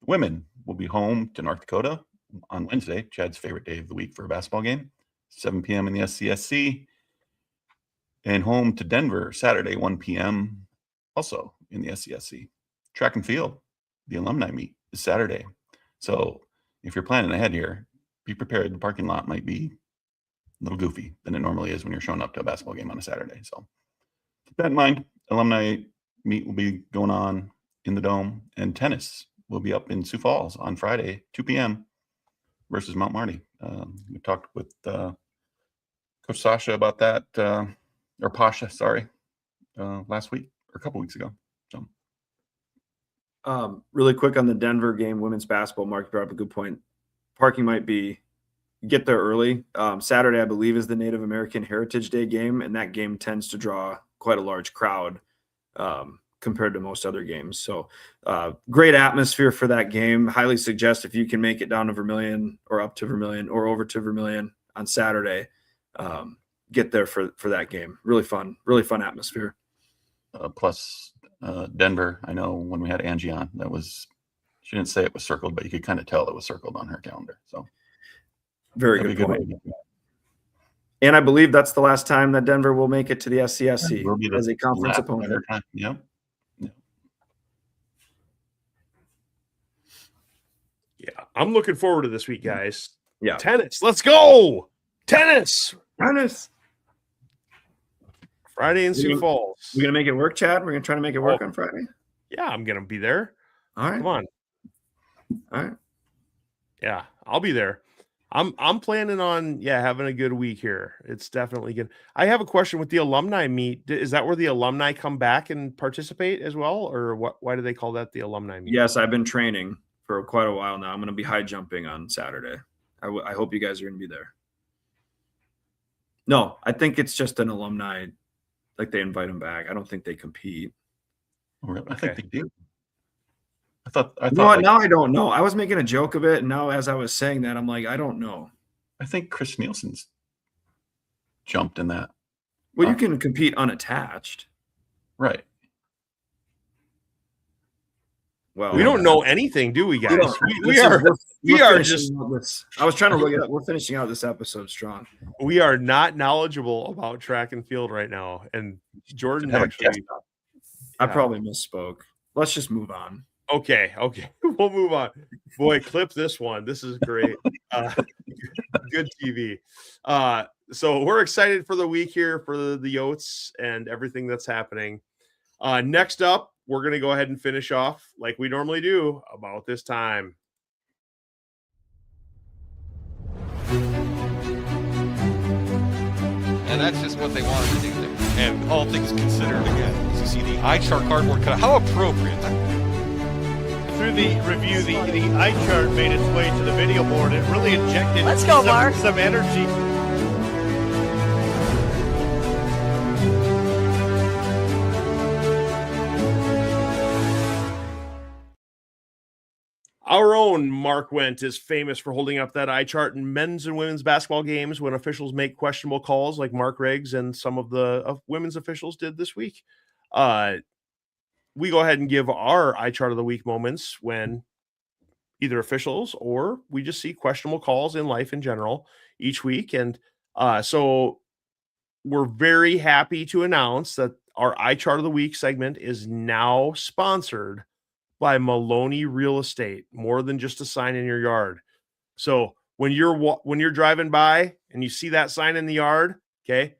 Speaker 3: Women will be home to North Dakota on Wednesday, Chad's favorite day of the week for a basketball game, 7 p.m. in the SCSC. And home to Denver Saturday, 1 p.m. also in the SCSC. Track and field, the alumni meet is Saturday. So if you're planning ahead here, be prepared. The parking lot might be a little goofy than it normally is when you're showing up to a basketball game on a Saturday. So keep that in mind. Alumni meet will be going on in the Dome, and tennis will be up in Sioux Falls on Friday, 2 p.m. versus Mount Marty. We talked with Coach Sasha about that, or Pasha, sorry, last week or a couple weeks ago. So,
Speaker 5: really quick on the Denver game, women's basketball, Mark brought up a good point. Parking might be, get there early. Saturday, I believe, is the Native American Heritage Day game, and that game tends to draw quite a large crowd compared to most other games. So great atmosphere for that game. Highly suggest if you can make it down to Vermilion or up to Vermilion or over to Vermilion on Saturday, get there for that game. Really fun atmosphere.
Speaker 3: Plus Denver, I know when we had Angie on, she didn't say it was circled, but you could kind of tell it was circled on her calendar. So
Speaker 5: very good point. And I believe that's the last time that Denver will make it to the SCSC as a conference opponent.
Speaker 3: Yep.
Speaker 7: Yeah, I'm looking forward to this week, guys.
Speaker 5: Yeah.
Speaker 7: Tennis. Let's go. Tennis. Friday in Sioux Falls.
Speaker 5: We're going to make it work, Chad? We're going to try to make it work on Friday?
Speaker 7: Yeah, I'm going to be there.
Speaker 5: All right.
Speaker 7: Come on.
Speaker 5: All right.
Speaker 7: Yeah, I'll be there. I'm planning on having a good week here. It's definitely good. I have a question with the alumni meet. Is that where the alumni come back and participate as well, or what? Why do they call that the alumni meet?
Speaker 5: Yes, I've been training for quite a while now. I'm going to be high jumping on Saturday. I hope you guys are going to be there. No, I think it's just an alumni, like they invite them back. I don't think they compete.
Speaker 3: I think they do. I thought
Speaker 5: now I don't know. I was making a joke of it, and now as I was saying that, I'm like, I don't know.
Speaker 3: I think Chris Nielsen's jumped in that.
Speaker 5: Well, you can compete unattached.
Speaker 3: Right.
Speaker 7: Well, we don't know anything, do we, guys? We are just.
Speaker 5: I was trying to look it up. We're finishing out this episode strong.
Speaker 7: We are not knowledgeable about track and field right now, and Jordan actually.
Speaker 5: I probably misspoke. Let's just move on.
Speaker 7: Okay, we'll move on. Boy, clip this one. This is great. Good TV. So we're excited for the week here for the Yotes and everything that's happening. Next up, we're going to go ahead and finish off like we normally do about this time.
Speaker 10: And that's just what they wanted to do there. And all things considered, again, as you see the iChart cardboard cutout, how appropriate.
Speaker 11: Through the review, the iChart made its way to the video board. It really injected some energy.
Speaker 7: Our own Mark Wendt is famous for holding up that eye chart in men's and women's basketball games when officials make questionable calls, like Mark Riggs and some of the women's officials did this week. We go ahead and give our eye chart of the week moments when either officials or we just see questionable calls in life in general each week. And so we're very happy to announce that our eye chart of the week segment is now sponsored by Maloney Real Estate, more than just a sign in your yard. So when you're driving by and you see that sign in the yard, okay,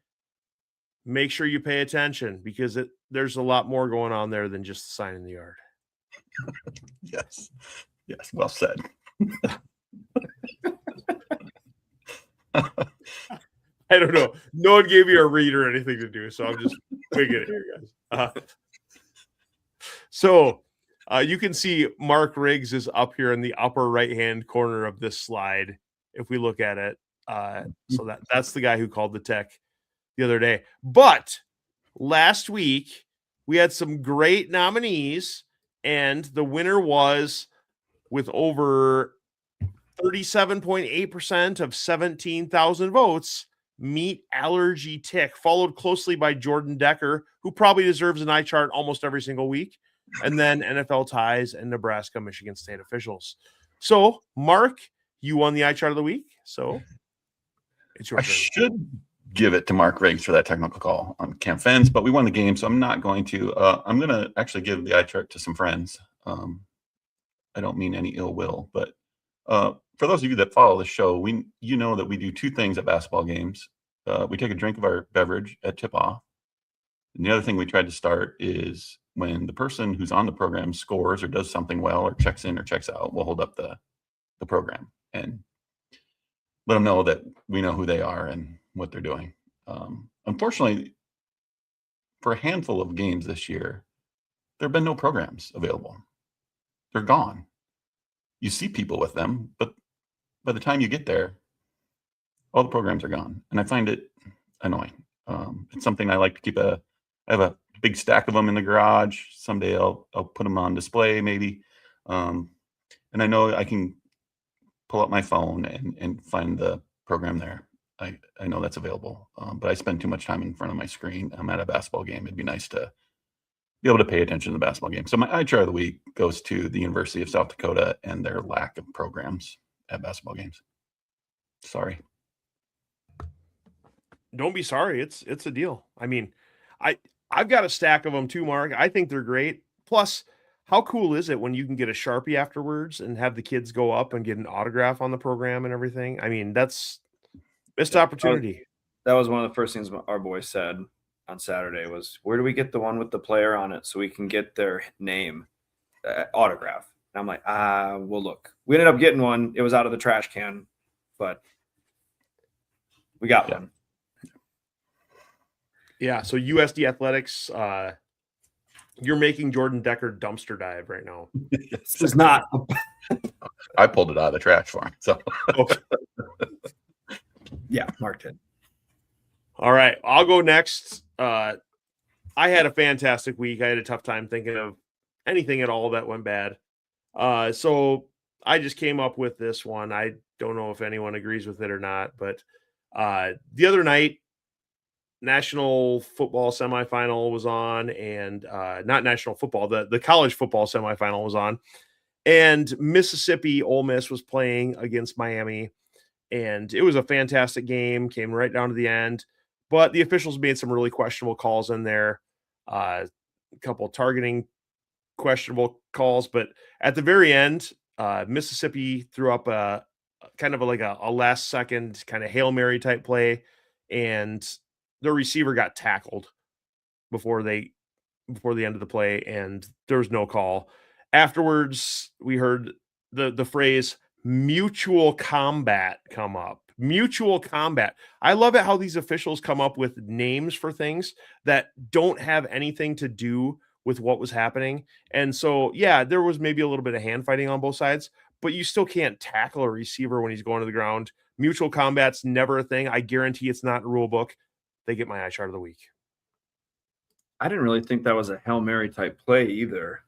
Speaker 7: make sure you pay attention because there's a lot more going on there than just the sign in the yard.
Speaker 3: Yes, well said.
Speaker 7: I don't know. No one gave me a read or anything to do, so I'm just winging it here, guys. You can see Mark Riggs is up here in the upper right-hand corner of this slide if we look at it. So that's the guy who called the tech the other day. But last week, we had some great nominees, and the winner was, with over 37.8% of 17,000 votes, Meat Allergy Tick, followed closely by Jordan Decker, who probably deserves an eye chart almost every single week. And then NFL ties and Nebraska, Michigan State officials. So, Mark, you won the eye chart of the week. So, it's your turn.
Speaker 3: I should give it to Mark Riggs for that technical call on Cam Fens, but we won the game, so I'm not going to. I'm going to actually give the eye chart to some friends. I don't mean any ill will, but for those of you that follow the show, you know that we do two things at basketball games. We take a drink of our beverage at tip-off. And the other thing we tried to start is when the person who's on the program scores or does something well or checks in or checks out, we'll hold up the program and let them know that we know who they are and what they're doing. Unfortunately, for a handful of games this year, there have been no programs available. They're gone. You see people with them, but by the time you get there, all the programs are gone. And I find it annoying. It's something I like to keep I have a big stack of them in the garage. Someday I'll put them on display maybe. And I know I can pull up my phone and find the program there. I know that's available, but I spend too much time in front of my screen. I'm at a basketball game. It'd be nice to be able to pay attention to the basketball game. So my eye chart of the week goes to the University of South Dakota and their lack of programs at basketball games. Sorry.
Speaker 7: Don't be sorry. It's a deal. I mean, I've got a stack of them too, Mark. I think they're great. Plus, how cool is it when you can get a Sharpie afterwards and have the kids go up and get an autograph on the program and everything? I mean, that's missed opportunity.
Speaker 5: That was one of the first things our boys said on Saturday was, where do we get the one with the player on it so we can get their name autograph? And I'm like, well, look. We ended up getting one. It was out of the trash can, but we got one.
Speaker 7: Yeah, so USD Athletics, you're making Jordan Decker dumpster dive right now.
Speaker 5: This is not
Speaker 3: I pulled it out of the trash for him. So
Speaker 7: Okay.
Speaker 5: Yeah, Mark did.
Speaker 7: All right, I'll go next. I had a fantastic week. I had a tough time thinking of anything at all that went bad. So I just came up with this one. I don't know if anyone agrees with it or not, but the other night, national football semifinal was on, and not national football, the college football semifinal was on, and Mississippi Ole Miss was playing against Miami, and it was a fantastic game, came right down to the end, but the officials made some really questionable calls in there, a couple targeting questionable calls, but at the very end, Mississippi threw up a kind of like a last second kind of Hail Mary type play, and the receiver got tackled before the end of the play, and there was no call. Afterwards, we heard the phrase mutual combat come up. Mutual combat. I love it how these officials come up with names for things that don't have anything to do with what was happening. And so, yeah, there was maybe a little bit of hand fighting on both sides, but you still can't tackle a receiver when he's going to the ground. Mutual combat's never a thing. I guarantee it's not in the rule book. They get my eye chart of the week.
Speaker 5: I didn't really think that was a Hail Mary type play either,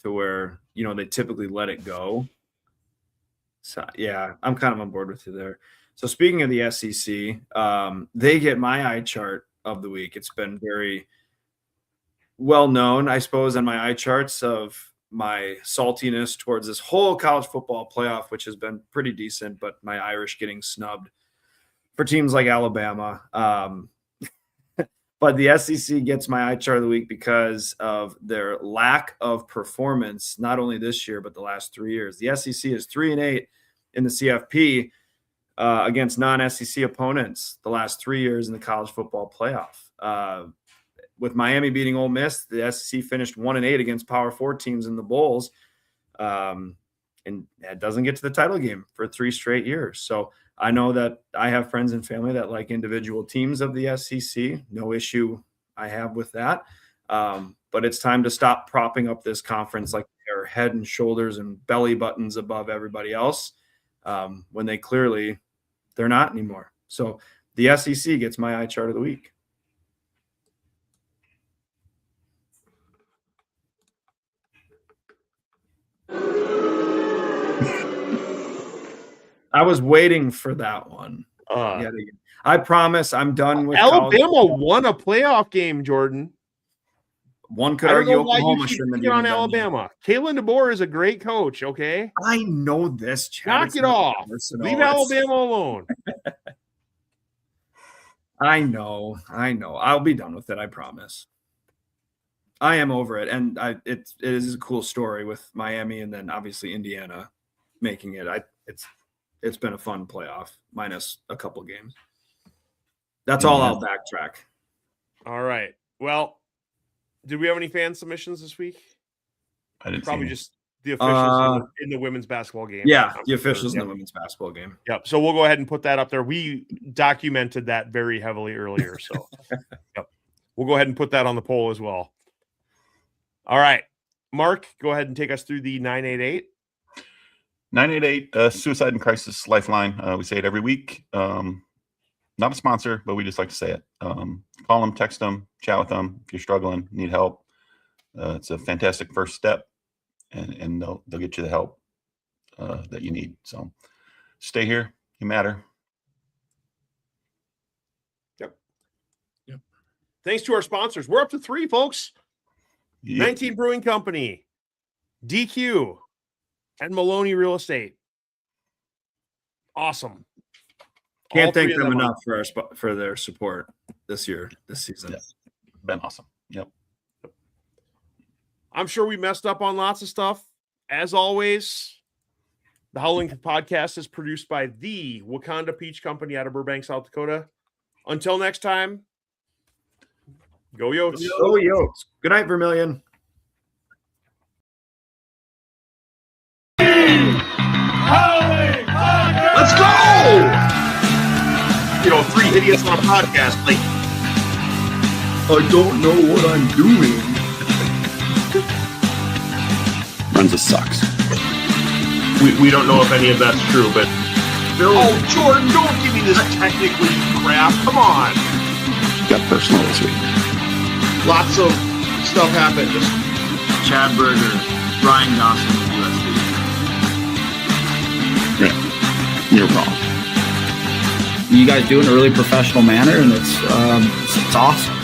Speaker 5: to where, they typically let it go. So, yeah, I'm kind of on board with you there. So speaking of the SEC, they get my eye chart of the week. It's been very well known, I suppose, on my eye charts of my saltiness towards this whole college football playoff, which has been pretty decent, but my Irish getting snubbed for teams like Alabama. But the SEC gets my eye chart of the week because of their lack of performance, not only this year, but the last 3 years. The SEC is 3-8 in the CFP against non-SEC opponents the last 3 years in the college football playoff. With Miami beating Ole Miss, the SEC finished 1-8 against Power 4 teams in the bowls, and it doesn't get to the title game for 3 straight years. So I know that I have friends and family that like individual teams of the SEC. No issue I have with that. But it's time to stop propping up this conference like they're head and shoulders and belly buttons above everybody else, when they're not anymore. So the SEC gets my eye chart of the week. I was waiting for that one. I promise I'm done with
Speaker 7: Alabama won a playoff game, Jordan.
Speaker 5: One could argue Oklahoma
Speaker 7: shouldn't have on Alabama. Kalen DeBoer is a great coach, okay?
Speaker 5: I know this, Chad.
Speaker 7: Knock it off. Leave Alabama alone.
Speaker 5: I know. I'll be done with it, I promise. I am over it. And it is a cool story with Miami and then obviously Indiana making it. It's been a fun playoff, minus a couple games. That's all. I'll backtrack.
Speaker 7: All right. Well, did we have any fan submissions this week?
Speaker 3: I didn't.
Speaker 7: Probably just the officials in the womenens basketball game.
Speaker 5: Yeah, the officials in the women's basketball game.
Speaker 7: Yep. So we'll go ahead and put that up there. We documented that very heavily earlier. So yep. We'll go ahead and put that on the poll as well. All right. Mark, go ahead and take us through the 988.
Speaker 3: 988 Suicide and Crisis Lifeline. We say it every week. Not a sponsor, but we just like to say it. Call them, text them, chat with them if you're struggling, need help. It's a fantastic first step, and they'll get you the help that you need. So stay here. You matter.
Speaker 7: Yep. Thanks to our sponsors. We're up to 3, folks. Yep. 19 Brewing Company, DQ, and Maloney Real Estate. Awesome.
Speaker 5: Can't thank them enough for their support this season.
Speaker 3: Yeah. Been awesome. Yep.
Speaker 7: I'm sure we messed up on lots of stuff. As always, the Howling Podcast is produced by the Wakanda Peach Company out of Burbank, South Dakota. Until next time, go Yotes.
Speaker 5: Go Yotes. Good night, Vermilion.
Speaker 1: Let's go! 3 idiots on a podcast. Like,
Speaker 5: I don't know what I'm doing.
Speaker 3: Runs sucks.
Speaker 1: We don't know if any of that's true, but Bill. Oh, Jordan, don't give me this technically crap. Come on.
Speaker 3: Got personal this week.
Speaker 1: Lots of stuff happened. Just
Speaker 2: Chad Berger, Brian Dawson, USD.
Speaker 3: Yeah, you're wrong.
Speaker 4: You guys do it in a really professional manner, and it's awesome.